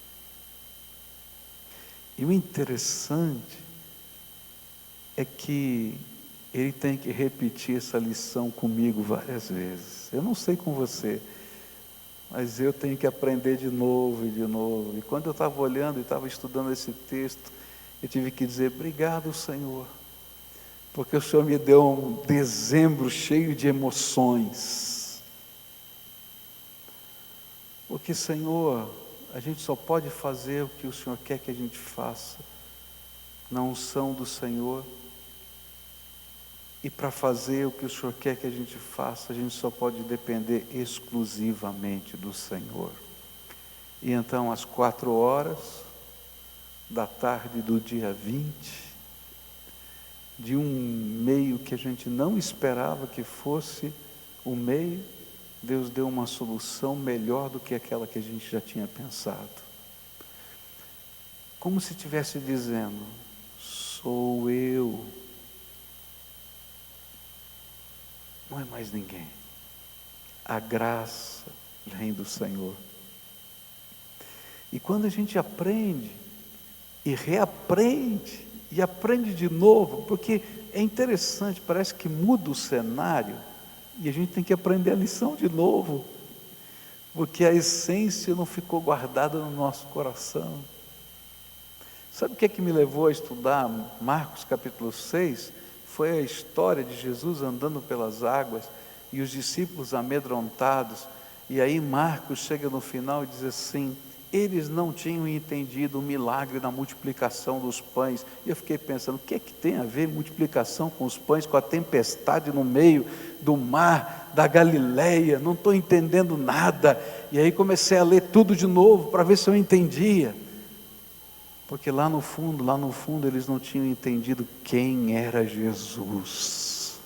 E o interessante é que Ele tem que repetir essa lição comigo várias vezes. Eu não sei com você, mas eu tenho que aprender de novo e de novo. E quando eu estava olhando e estava estudando esse texto, eu tive que dizer: obrigado, Senhor, porque o Senhor me deu um dezembro cheio de emoções. Porque, Senhor, a gente só pode fazer o que o Senhor quer que a gente faça, na unção do Senhor. E para fazer o que o Senhor quer que a gente faça, a gente só pode depender exclusivamente do Senhor. E então, às 4h da tarde do dia 20, de um meio que a gente não esperava que fosse o meio, Deus deu uma solução melhor do que aquela que a gente já tinha pensado. Como se estivesse dizendo: sou eu. Não é mais ninguém. A graça vem do Senhor. E quando a gente aprende e reaprende e aprende de novo, porque é interessante, parece que muda o cenário e a gente tem que aprender a lição de novo, porque a essência não ficou guardada no nosso coração. Sabe o que é que me levou a estudar Marcos capítulo 6? Foi a história de Jesus andando pelas águas e os discípulos amedrontados. E aí Marcos chega no final e diz assim: eles não tinham entendido o milagre da multiplicação dos pães. E eu fiquei pensando: o que é que tem a ver multiplicação com os pães, com a tempestade no meio do mar da Galileia? Não estou entendendo nada. E aí comecei a ler tudo de novo para ver se eu entendia. Porque lá no fundo eles não tinham entendido quem era Jesus.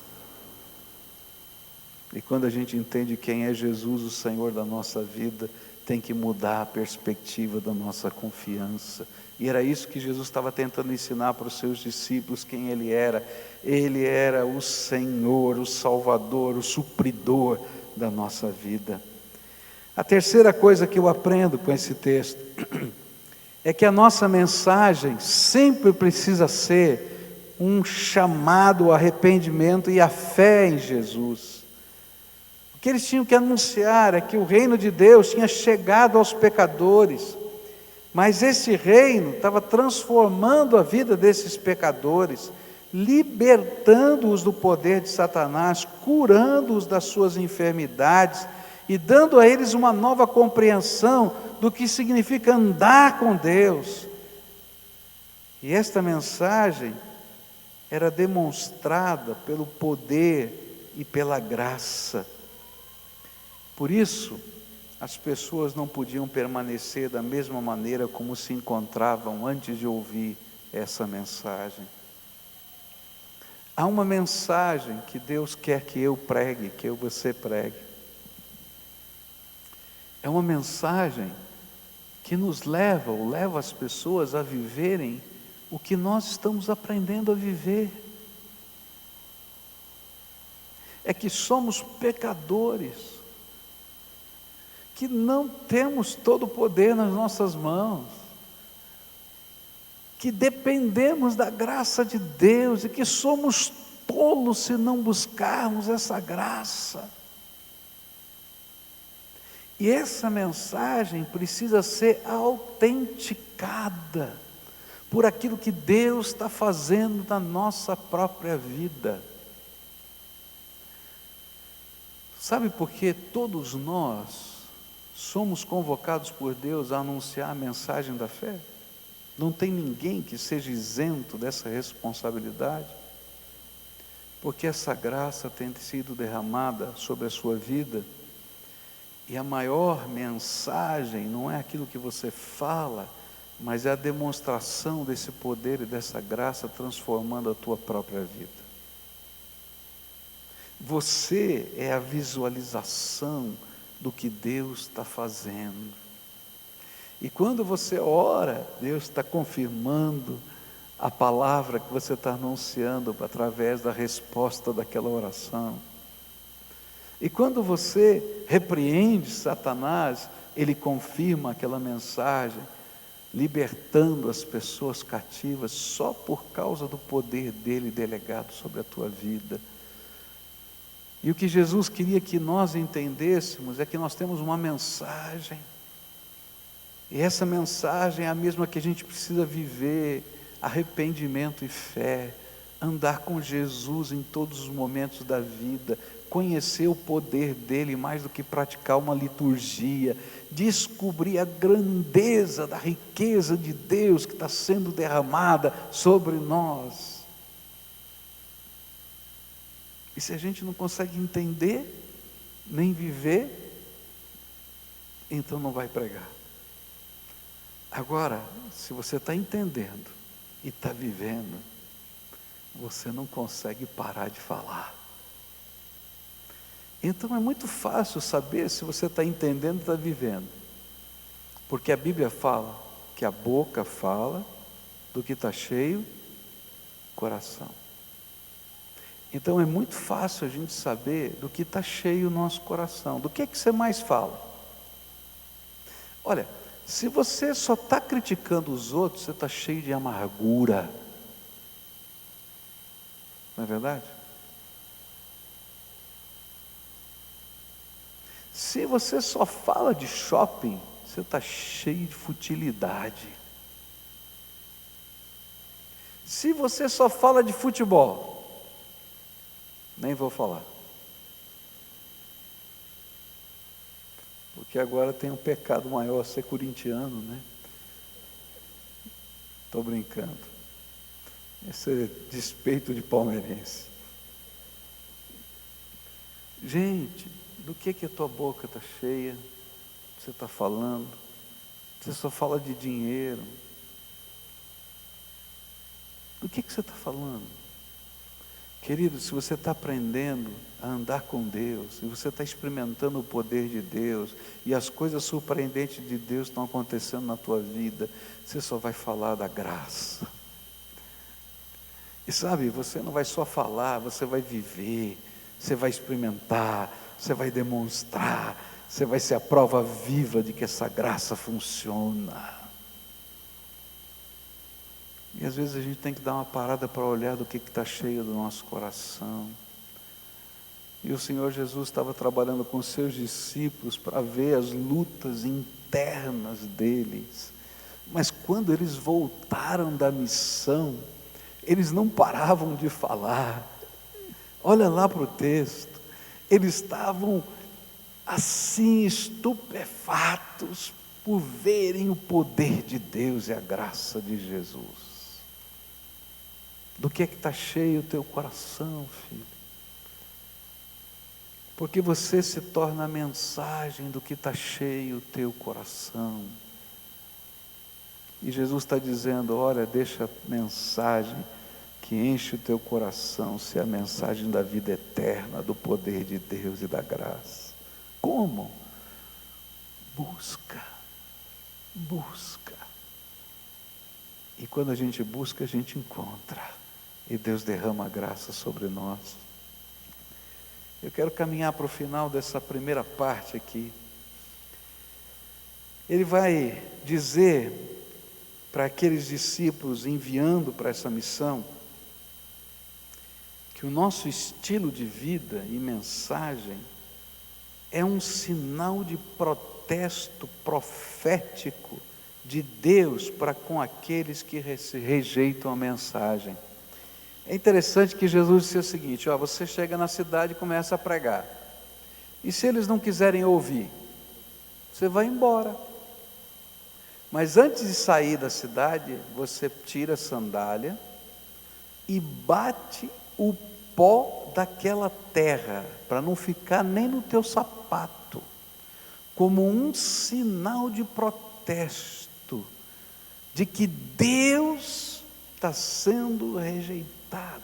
E quando a gente entende quem é Jesus, o Senhor da nossa vida, tem que mudar a perspectiva da nossa confiança. E era isso que Jesus estava tentando ensinar para os seus discípulos, quem Ele era. Ele era o Senhor, o Salvador, o supridor da nossa vida. A terceira coisa que eu aprendo com esse texto é que a nossa mensagem sempre precisa ser um chamado ao arrependimento e à fé em Jesus. O que eles tinham que anunciar é que o reino de Deus tinha chegado aos pecadores, mas esse reino estava transformando a vida desses pecadores, libertando-os do poder de Satanás, curando-os das suas enfermidades e dando a eles uma nova compreensão do que significa andar com Deus. E esta mensagem era demonstrada pelo poder e pela graça. Por isso, as pessoas não podiam permanecer da mesma maneira como se encontravam antes de ouvir essa mensagem. Há uma mensagem que Deus quer que eu pregue, que você pregue. É uma mensagem que nos leva, ou leva as pessoas a viverem o que nós estamos aprendendo a viver. É que somos pecadores, que não temos todo o poder nas nossas mãos, que dependemos da graça de Deus e que somos tolos se não buscarmos essa graça. E essa mensagem precisa ser autenticada por aquilo que Deus está fazendo na nossa própria vida. Sabe por que todos nós somos convocados por Deus a anunciar a mensagem da fé? Não tem ninguém que seja isento dessa responsabilidade, porque essa graça tem sido derramada sobre a sua vida, e a maior mensagem não é aquilo que você fala, mas é a demonstração desse poder e dessa graça transformando a tua própria vida. Você é a visualização do que Deus está fazendo. E quando você ora, Deus está confirmando a palavra que você está anunciando através da resposta daquela oração. E quando você repreende Satanás, ele confirma aquela mensagem, libertando as pessoas cativas só por causa do poder dele delegado sobre a tua vida. E o que Jesus queria que nós entendêssemos é que nós temos uma mensagem, e essa mensagem é a mesma que a gente precisa viver: arrependimento e fé, andar com Jesus em todos os momentos da vida, conhecer o poder dele mais do que praticar uma liturgia, descobrir a grandeza da riqueza de Deus que está sendo derramada sobre nós. E se a gente não consegue entender, nem viver, então não vai pregar. Agora, se você está entendendo e está vivendo, você não consegue parar de falar. Então é muito fácil saber se você está entendendo e está vivendo, porque a Bíblia fala que a boca fala do que está cheio o coração. Então é muito fácil a gente saber do que está cheio o nosso coração. Do que é que você mais fala? Olha, se você só está criticando os outros, você está cheio de amargura. Não é verdade? Se você só fala de shopping, você está cheio de futilidade. Se você só fala de futebol, nem vou falar, porque agora tem um pecado maior ser corintiano, né? Estou brincando. Esse é despeito de palmeirense. Gente, do que a tua boca está cheia? Você está falando? Você só fala de dinheiro. Do que você está falando? Querido, se você está aprendendo a andar com Deus, e você está experimentando o poder de Deus, e as coisas surpreendentes de Deus estão acontecendo na tua vida, você só vai falar da graça. E sabe, você não vai só falar, você vai viver, você vai experimentar, você vai demonstrar, você vai ser a prova viva de que essa graça funciona. E às vezes a gente tem que dar uma parada para olhar do que está cheio do nosso coração. E o Senhor Jesus estava trabalhando com os seus discípulos para ver as lutas internas deles. Mas quando eles voltaram da missão, eles não paravam de falar. Olha lá para o texto. Eles estavam assim estupefatos por verem o poder de Deus e a graça de Jesus. Do que é que está cheio o teu coração, filho? Porque você se torna a mensagem do que está cheio o teu coração. E Jesus está dizendo, olha, deixa a mensagem que enche o teu coração ser a mensagem da vida eterna, do poder de Deus e da graça. Como? Busca. E quando a gente busca, a gente encontra. E Deus derrama a graça sobre nós. Eu quero caminhar para o final dessa primeira parte aqui. Ele vai dizer para aqueles discípulos enviando para essa missão, que o nosso estilo de vida e mensagem é um sinal de protesto profético de Deus para com aqueles que rejeitam a mensagem. É interessante que Jesus disse o seguinte, você chega na cidade e começa a pregar, e se eles não quiserem ouvir, você vai embora, mas antes de sair da cidade, você tira a sandália e bate o pó daquela terra, para não ficar nem no teu sapato, como um sinal de protesto, de que Deus está sendo rejeitado.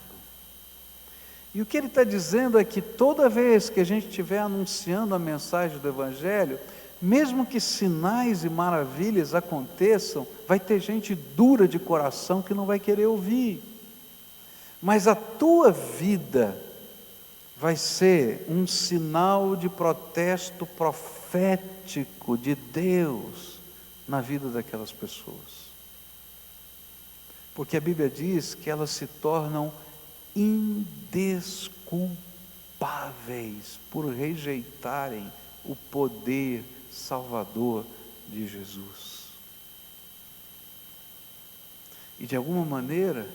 E o que ele está dizendo é que toda vez que a gente estiver anunciando a mensagem do Evangelho, mesmo que sinais e maravilhas aconteçam, vai ter gente dura de coração que não vai querer ouvir. Mas a tua vida vai ser um sinal de protesto profético de Deus na vida daquelas pessoas. Porque a Bíblia diz que elas se tornam indesculpáveis por rejeitarem o poder salvador de Jesus. E de alguma maneira,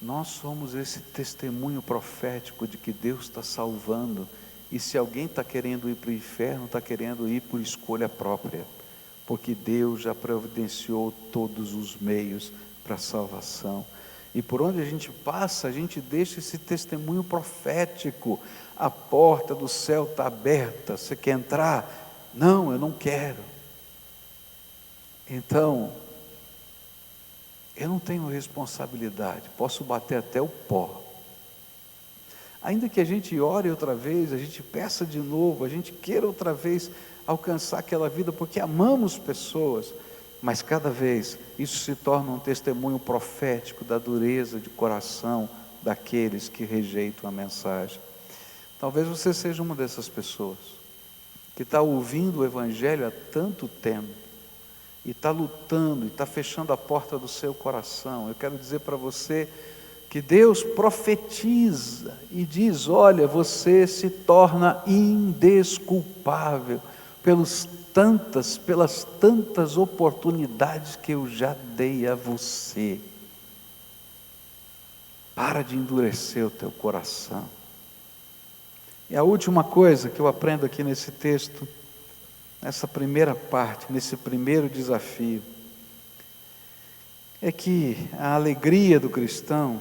nós somos esse testemunho profético de que Deus está salvando. E se alguém está querendo ir para o inferno, está querendo ir por escolha própria, porque Deus já providenciou todos os meios para a salvação. E por onde a gente passa, a gente deixa esse testemunho profético. A porta do céu está aberta, você quer entrar? Não, eu não quero. Então, eu não tenho responsabilidade, posso bater até o pó. Ainda que a gente ore outra vez, a gente peça de novo, a gente queira outra vez alcançar aquela vida, porque amamos pessoas, mas cada vez isso se torna um testemunho profético da dureza de coração daqueles que rejeitam a mensagem. Talvez você seja uma dessas pessoas, que está ouvindo o Evangelho há tanto tempo, e está lutando, e está fechando a porta do seu coração. Eu quero dizer para você que Deus profetiza e diz, olha, você se torna indesculpável pelas tantas oportunidades que eu já dei a você. Para de endurecer o teu coração. E a última coisa que eu aprendo aqui nesse texto, nessa primeira parte, nesse primeiro desafio, é que a alegria do cristão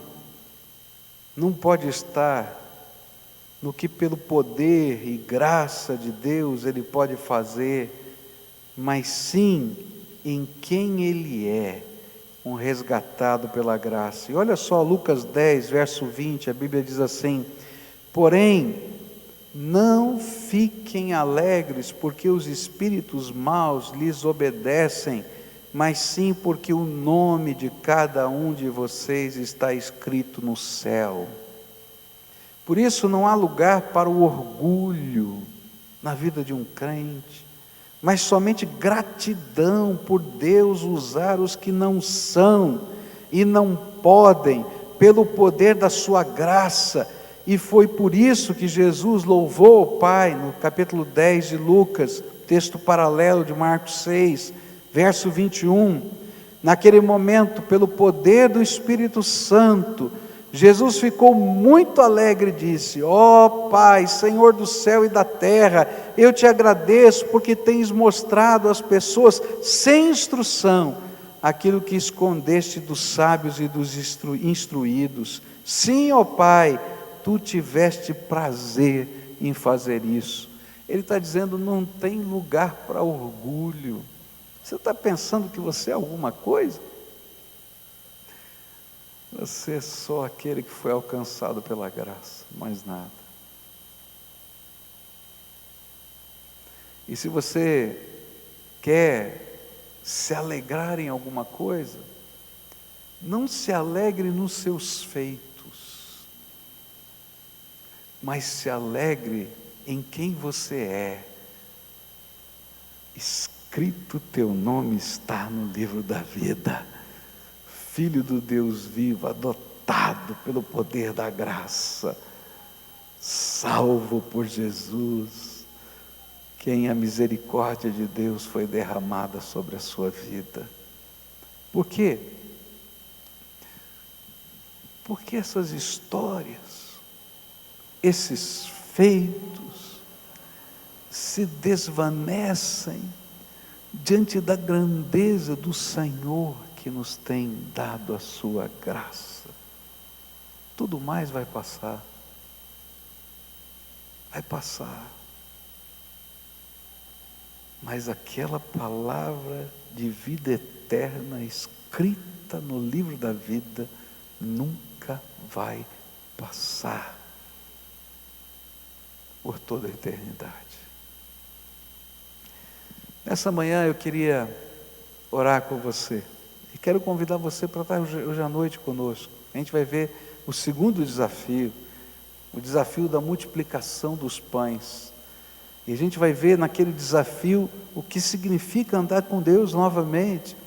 não pode estar no que pelo poder e graça de Deus ele pode fazer, mas sim em quem ele é, um resgatado pela graça. E olha só Lucas 10, verso 20, a Bíblia diz assim, porém, não fiquem alegres porque os espíritos maus lhes obedecem, mas sim porque o nome de cada um de vocês está escrito no céu. Por isso não há lugar para o orgulho na vida de um crente, mas somente gratidão por Deus usar os que não são e não podem, pelo poder da sua graça. E foi por isso que Jesus louvou o Pai, no capítulo 10 de Lucas, texto paralelo de Marcos 6, verso 21. Naquele momento, pelo poder do Espírito Santo, Jesus ficou muito alegre e disse, ó Pai, Senhor do céu e da terra, eu te agradeço porque tens mostrado às pessoas sem instrução aquilo que escondeste dos sábios e dos instruídos. Sim, ó Pai, tu tiveste prazer em fazer isso. Ele está dizendo, não tem lugar para orgulho. Você está pensando que você é alguma coisa? Você é só aquele que foi alcançado pela graça, mais nada. E se você quer se alegrar em alguma coisa, não se alegre nos seus feitos, mas se alegre em quem você é. Escrito teu nome está no livro da vida, Filho do Deus vivo, adotado pelo poder da graça, salvo por Jesus, quem a misericórdia de Deus foi derramada sobre a sua vida. Por quê? Porque essas histórias, esses feitos, se desvanecem diante da grandeza do Senhor que nos tem dado a sua graça. Tudo mais vai passar. Vai passar. Mas aquela palavra de vida eterna escrita no livro da vida nunca vai passar por toda a eternidade. Nessa manhã eu queria orar com você e quero convidar você para estar hoje à noite conosco. A gente vai ver o segundo desafio, o desafio da multiplicação dos pães. E a gente vai ver naquele desafio o que significa andar com Deus novamente.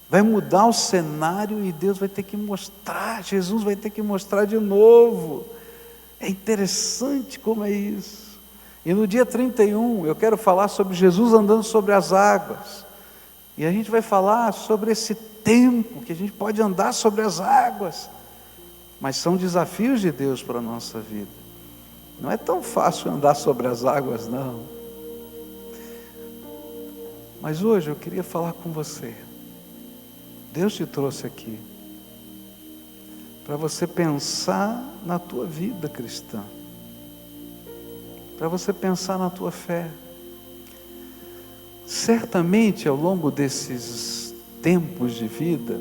Vai mudar o cenário e Deus vai ter que mostrar, Jesus vai ter que mostrar de novo. É interessante como é isso. E no dia 31 eu quero falar sobre Jesus andando sobre as águas. E a gente vai falar sobre esse tempo que a gente pode andar sobre as águas. Mas são desafios de Deus para a nossa vida. Não é tão fácil andar sobre as águas, não. Mas hoje eu queria falar com você. Deus te trouxe aqui para você pensar na tua vida cristã, para você pensar na tua fé. Certamente ao longo desses tempos de vida,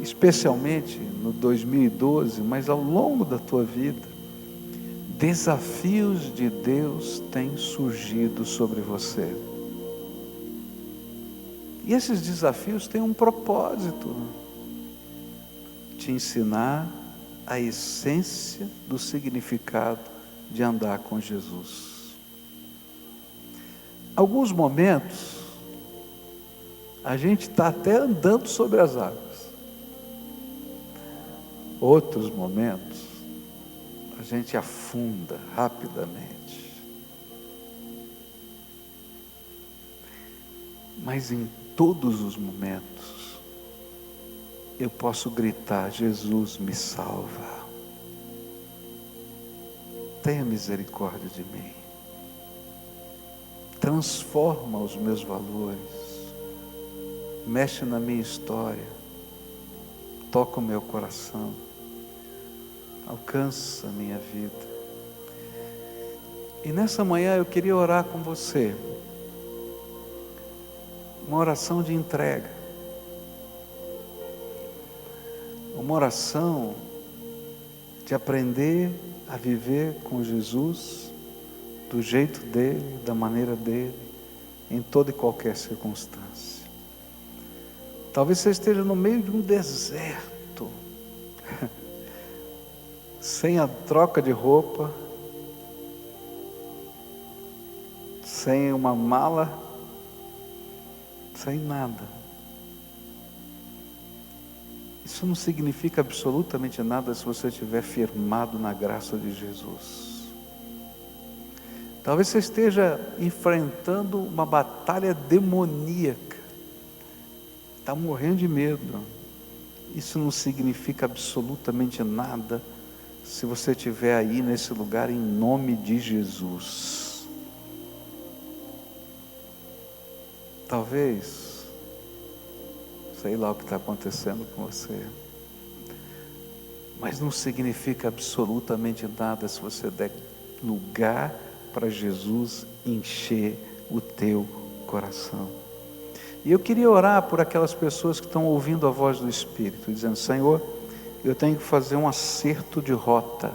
especialmente no 2012, mas ao longo da tua vida, desafios de Deus têm surgido sobre você. E esses desafios têm um propósito: te ensinar a essência do significado de andar com Jesus. Alguns momentos, a gente está até andando sobre as águas. Outros momentos, a gente afunda rapidamente. Mas em todos os momentos, eu posso gritar: Jesus me salva. Tenha misericórdia de mim. Transforma os meus valores. Mexe na minha história. Toca o meu coração. Alcança a minha vida. E nessa manhã eu queria orar com você. Uma oração de entrega. Uma oração de aprender a viver com Jesus do jeito dele, da maneira dele, em toda e qualquer circunstância. Talvez você esteja no meio de um deserto, sem a troca de roupa, sem uma mala, sem nada. Isso não significa absolutamente nada se você estiver firmado na graça de Jesus. Talvez você esteja enfrentando uma batalha demoníaca, está morrendo de medo. Isso não significa absolutamente nada se você estiver aí nesse lugar em nome de Jesus. Talvez sei lá o que está acontecendo com você. Mas não significa absolutamente nada se você der lugar para Jesus encher o teu coração. E eu queria orar por aquelas pessoas que estão ouvindo a voz do Espírito, dizendo: Senhor, eu tenho que fazer um acerto de rota.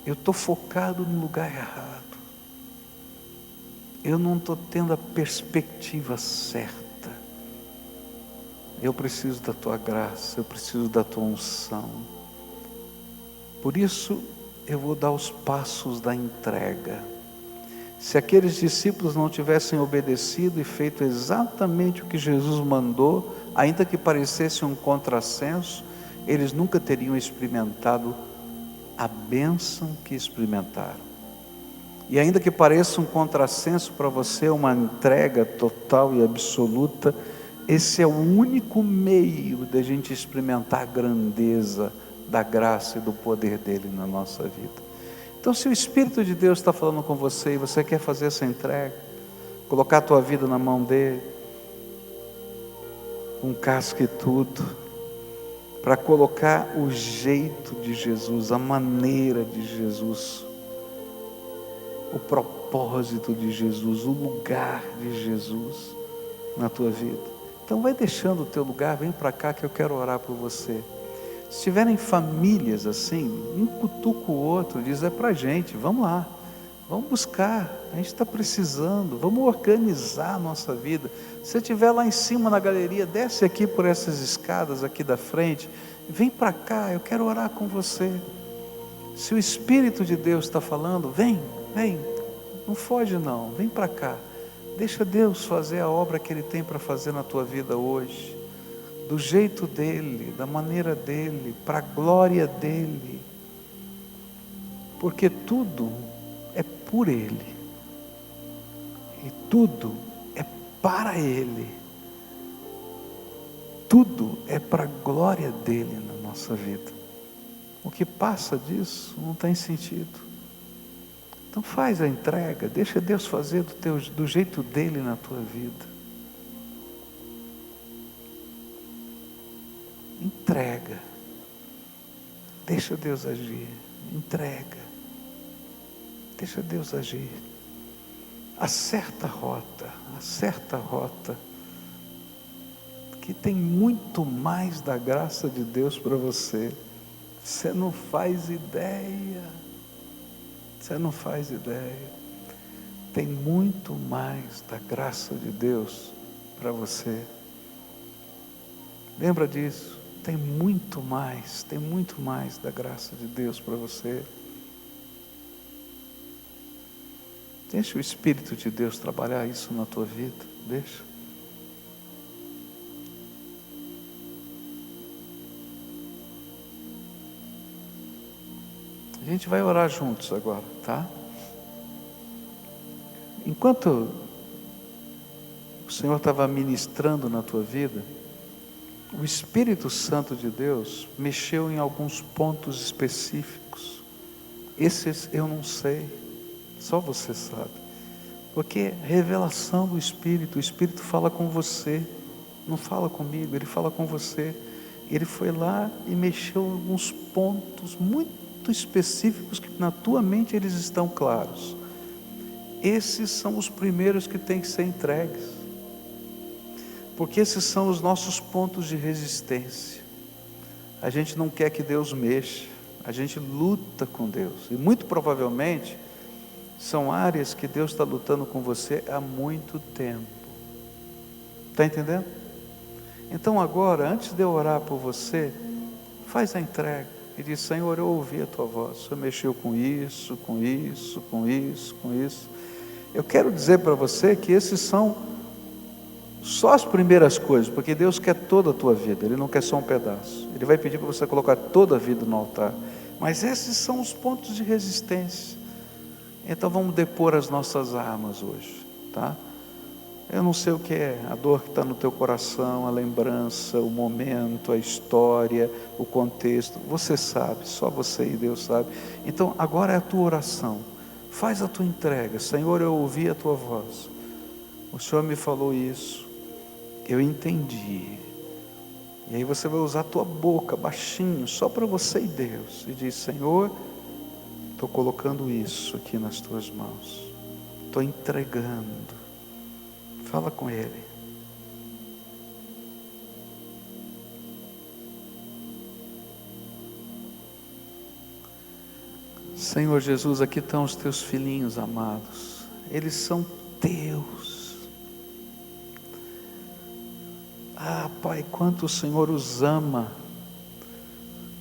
Eu estou focado no lugar errado. Eu não estou tendo a perspectiva certa. Eu preciso da tua graça, eu preciso da tua unção. Por isso, eu vou dar os passos da entrega. Se aqueles discípulos não tivessem obedecido e feito exatamente o que Jesus mandou, ainda que parecesse um contrassenso, eles nunca teriam experimentado a bênção que experimentaram. E ainda que pareça um contrassenso para você, uma entrega total e absoluta, esse é o único meio de a gente experimentar a grandeza da graça e do poder dele na nossa vida. Então, se o Espírito de Deus está falando com você e você quer fazer essa entrega, colocar a tua vida na mão dele, com casca e tudo, para colocar o jeito de Jesus, a maneira de Jesus, o propósito de Jesus, o lugar de Jesus na tua vida. Então vai deixando o teu lugar, vem para cá que eu quero orar por você. Se tiverem famílias assim, um cutuca o outro, diz: é para a gente, vamos lá, vamos buscar, a gente está precisando, vamos organizar a nossa vida. Se você estiver lá em cima na galeria, desce aqui por essas escadas aqui da frente, vem para cá, eu quero orar com você. Se o Espírito de Deus está falando, vem, não foge não, vem para cá. Deixa Deus fazer a obra que Ele tem para fazer na tua vida hoje, do jeito dEle, da maneira dEle, para a glória dEle, porque tudo é por Ele, e tudo é para Ele, tudo é para a glória dEle na nossa vida. O que passa disso não tem sentido. Então faz a entrega, deixa Deus fazer do jeito dele na tua vida. Entrega, deixa Deus agir, entrega, deixa Deus agir. Acerta a rota, que tem muito mais da graça de Deus para você. Você não faz ideia. Você não faz ideia. Tem muito mais da graça de Deus para você. Lembra disso? Tem muito mais da graça de Deus para você. Deixa o Espírito de Deus trabalhar isso na tua vida. Deixa. A gente vai orar juntos agora, tá? Enquanto o Senhor estava ministrando na tua vida, o Espírito Santo de Deus mexeu em alguns pontos específicos. Esses eu não sei, só você sabe. Porque revelação do Espírito, o Espírito fala com você, não fala comigo, ele fala com você. Ele foi lá e mexeu em alguns pontos muito específicos que na tua mente eles estão claros. Esses são os primeiros que têm que ser entregues, porque esses são os nossos pontos de resistência. A gente não quer que Deus mexa, a gente luta com Deus, e muito provavelmente são áreas que Deus está lutando com você há muito tempo. Está entendendo? Então agora, antes de eu orar por você, faz a entrega e diz: Senhor, eu ouvi a tua voz, o Senhor mexeu com isso. Eu quero dizer para você que esses são só as primeiras coisas, porque Deus quer toda a tua vida, Ele não quer só um pedaço. Ele vai pedir para você colocar toda a vida no altar, mas esses são os pontos de resistência. Então vamos depor as nossas armas hoje, tá? Eu não sei o que é a dor que está no teu coração, a lembrança, o momento, a história, o contexto. Você sabe, só você e Deus sabe. Então agora é a tua oração. Faz a tua entrega. Senhor, eu ouvi a tua voz. o Senhor me falou isso, eu entendi. E aí você vai usar a tua boca baixinho, só para você e Deus, e diz: Senhor, estou colocando isso aqui nas tuas mãos, estou entregando. Fala com Ele. Senhor Jesus, aqui estão os teus filhinhos amados, eles são teus. Ah, Pai, quanto o Senhor os ama,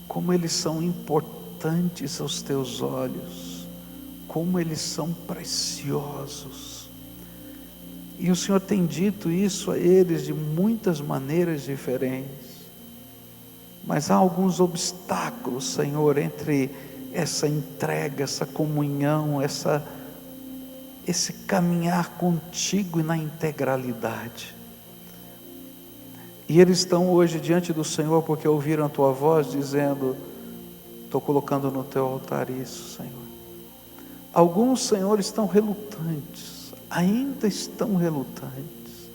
como eles são importantes aos teus olhos, como eles são preciosos. E o Senhor tem dito isso a eles de muitas maneiras diferentes, mas há alguns obstáculos, Senhor, entre essa entrega, essa comunhão, esse caminhar contigo e na integralidade. E eles estão hoje diante do Senhor porque ouviram a tua voz dizendo: estou colocando no teu altar isso, Senhor. Alguns, Senhor, estão relutantes, ainda estão relutantes.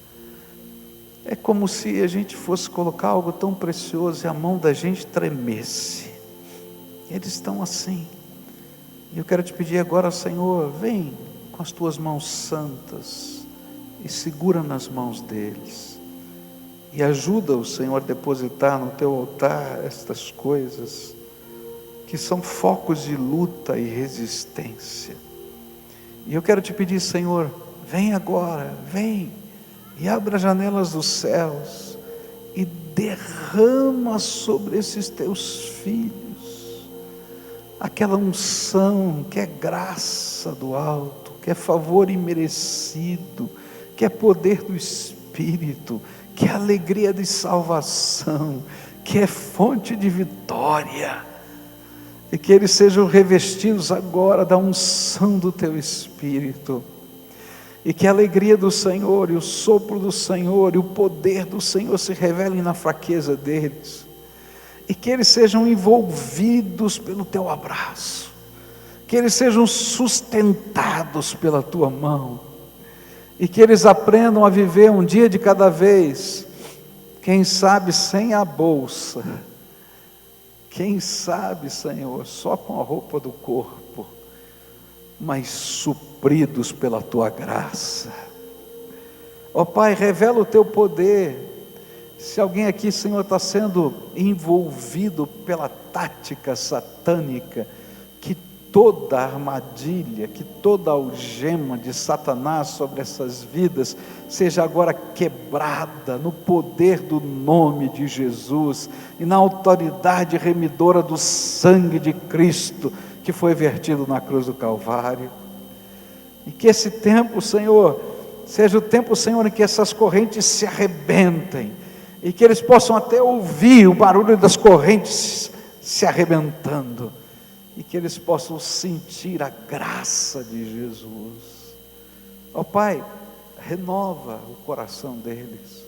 É como se a gente fosse colocar algo tão precioso e a mão da gente tremesse. Eles estão assim. E eu quero te pedir agora, Senhor, vem com as tuas mãos santas e segura nas mãos deles. E ajuda o Senhor a depositar no teu altar estas coisas que são focos de luta e resistência. E eu quero te pedir, Senhor, vem agora, vem e abra as janelas dos céus e derrama sobre esses teus filhos aquela unção que é graça do alto, que é favor imerecido, que é poder do Espírito, que é alegria de salvação, que é fonte de vitória, e que eles sejam revestidos agora da unção do teu Espírito, e que a alegria do Senhor, e o sopro do Senhor, e o poder do Senhor se revelem na fraqueza deles, e que eles sejam envolvidos pelo teu abraço, que eles sejam sustentados pela tua mão, e que eles aprendam a viver um dia de cada vez, quem sabe sem a bolsa, quem sabe, Senhor, só com a roupa do corpo, mas supridos pela tua graça. Ó Pai, revela o teu poder. Se alguém aqui, Senhor, está sendo envolvido pela tática satânica, que toda armadilha, que toda algema de Satanás sobre essas vidas seja agora quebrada no poder do nome de Jesus e na autoridade remidora do sangue de Cristo que foi vertido na cruz do Calvário. E que esse tempo, Senhor, seja o tempo, Senhor, em que essas correntes se arrebentem e que eles possam até ouvir o barulho das correntes se arrebentando, e que eles possam sentir a graça de Jesus. Ó Pai, renova o coração deles,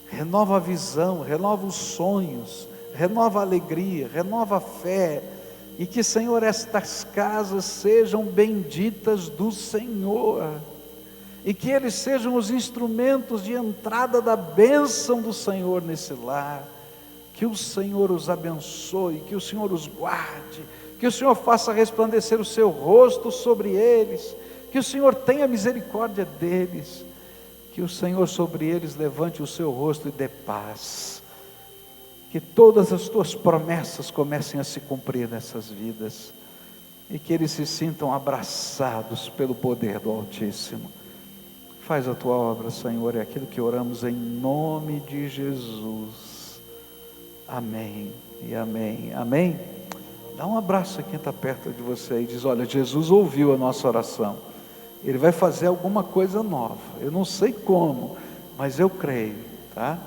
renova a visão, renova os sonhos, renova a alegria, renova a fé, e que, Senhor, estas casas sejam benditas do Senhor, e que eles sejam os instrumentos de entrada da bênção do Senhor nesse lar. Que o Senhor os abençoe, que o Senhor os guarde, que o Senhor faça resplandecer o seu rosto sobre eles, que o Senhor tenha misericórdia deles, que o Senhor sobre eles levante o seu rosto e dê paz, que todas as tuas promessas comecem a se cumprir nessas vidas, e que eles se sintam abraçados pelo poder do Altíssimo. Faz a tua obra, Senhor, é aquilo que oramos em nome de Jesus. Amém e amém. Amém. Dá um abraço a quem está perto de você e diz: olha, Jesus ouviu a nossa oração, Ele vai fazer alguma coisa nova, eu não sei como, mas eu creio, tá?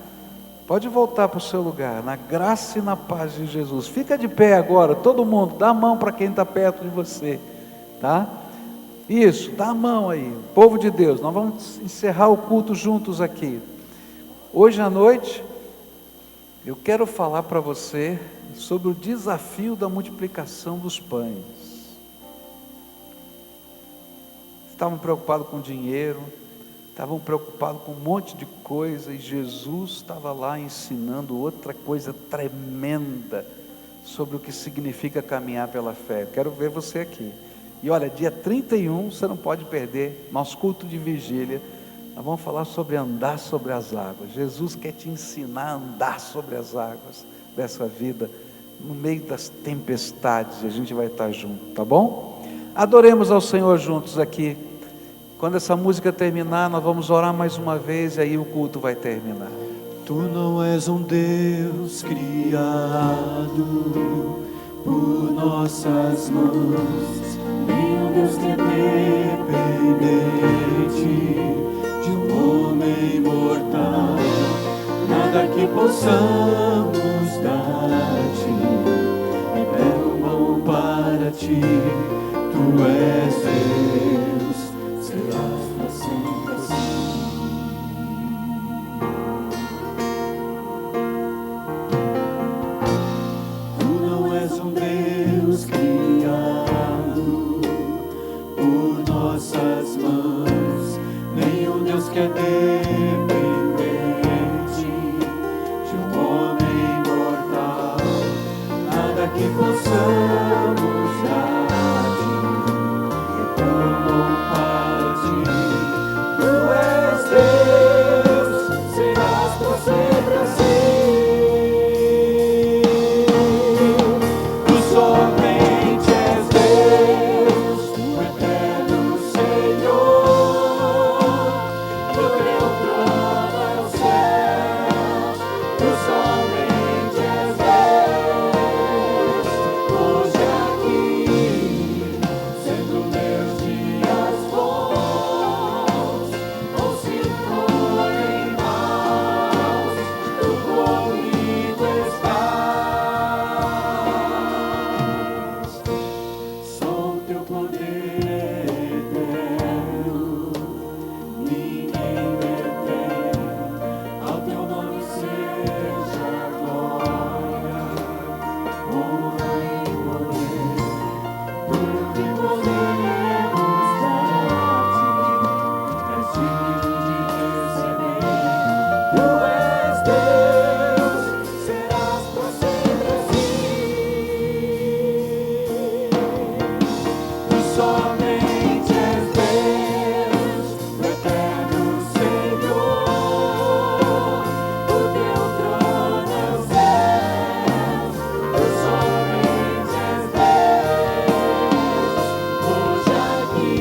Pode voltar para o seu lugar, na graça e na paz de Jesus. Fica de pé agora, todo mundo, dá a mão para quem está perto de você, tá? Isso, dá a mão aí, povo de Deus, nós vamos encerrar o culto juntos aqui. Hoje à noite, eu quero falar para você sobre o desafio da multiplicação dos pães. Estavam preocupados com dinheiro, estavam preocupados com um monte de coisa, e Jesus estava lá ensinando outra coisa tremenda sobre o que significa caminhar pela fé. Eu quero ver você aqui. E olha, dia 31, você não pode perder, nosso culto de vigília. Nós vamos falar sobre andar sobre as águas. Jesus quer te ensinar a andar sobre as águas dessa vida, no meio das tempestades, e a gente vai estar junto, tá bom? Adoremos ao Senhor juntos aqui. Quando essa música terminar, nós vamos orar mais uma vez, e aí o culto vai terminar. Tu não és um Deus criado por nossas mãos, nem um Deus que é dependente de um homem mortal. Nada que possamos dar-te é belo bom para ti. Tu és Deus, serás para sempre assim. Tu não és um Deus criado por nossas mãos, nem um Deus que é dependente de um homem mortal. Nada que possamos dar-te é tão bom para ti. Tu és Deus, serás por sempre assim. Tu somente és Deus, o eterno Senhor. Do teu trono é o céu. Tu somente és Deus. Hoje aqui, sendo meus dias bons, ou se forem maus, tu comigo estás. Só o teu poder é eterno, ninguém detém. Ao teu nome seja glória, honra e poder. Tudo que podemos dar-te és digno de receber. Tu és Deus, serás por sempre assim. Tu somente és Deus, o eterno Senhor. O teu trono é o céu. Tu somente és Deus. Hoje aqui,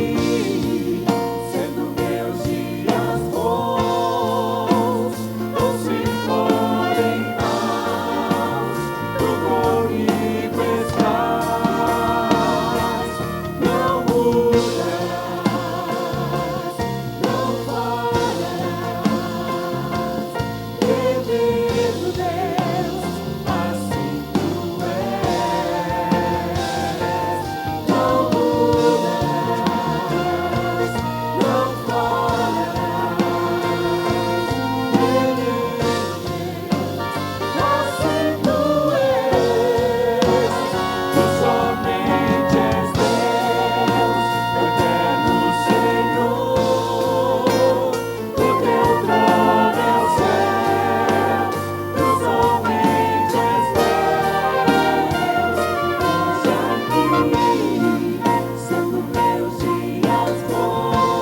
sendo meus dias bons, ou se forem maus, tu comigo estás. Não mudarás, não falharás, eterno Deus, assim tu és. Não mudarás, não falharás, eterno Deus, assim tu és. Tu somente és Deus, o eterno Senhor. O teu trono é o céu. Tu somente és Deus. Hoje aqui, sendo meus dias bons,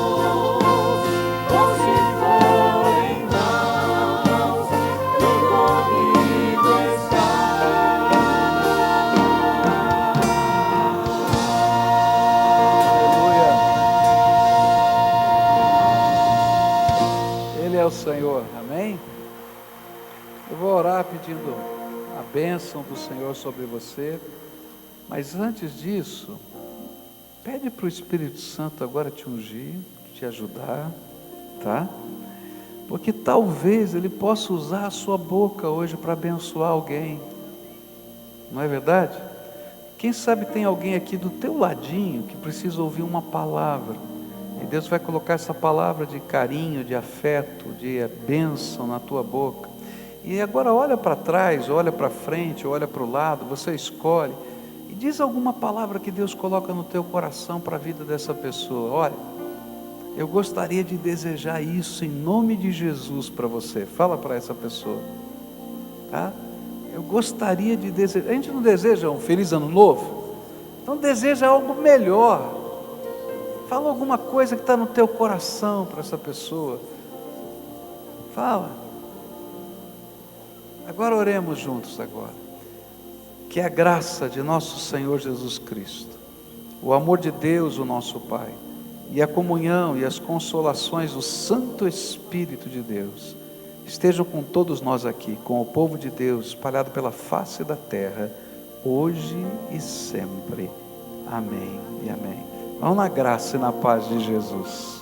ou se forem maus, tu comigo Aleluia. Ele é o Senhor, amém? Eu vou orar pedindo a bênção do Senhor sobre você, mas antes disso, pede para o Espírito Santo agora te ungir, te ajudar, tá? Porque talvez Ele possa usar a sua boca hoje para abençoar alguém, não é verdade? Quem sabe tem alguém aqui do teu ladinho que precisa ouvir uma palavra, e Deus vai colocar essa palavra de carinho, de afeto, de bênção na tua boca. E agora olha para trás, olha para frente, olha para o lado, você escolhe, e diz alguma palavra que Deus coloca no teu coração para a vida dessa pessoa. Olha, Eu gostaria de desejar isso em nome de Jesus para você. Fala para essa pessoa, tá? Eu gostaria de desejar. A gente não deseja um feliz ano novo? Então deseja algo melhor. Fala alguma coisa que está no teu coração para essa pessoa. Fala. Agora oremos juntos agora. Que a graça de nosso Senhor Jesus Cristo, o amor de Deus, o nosso Pai, e a comunhão e as consolações do Santo Espírito de Deus estejam com todos nós aqui, com o povo de Deus espalhado pela face da terra, hoje e sempre. Amém e amém. Vamos na graça e na paz de Jesus.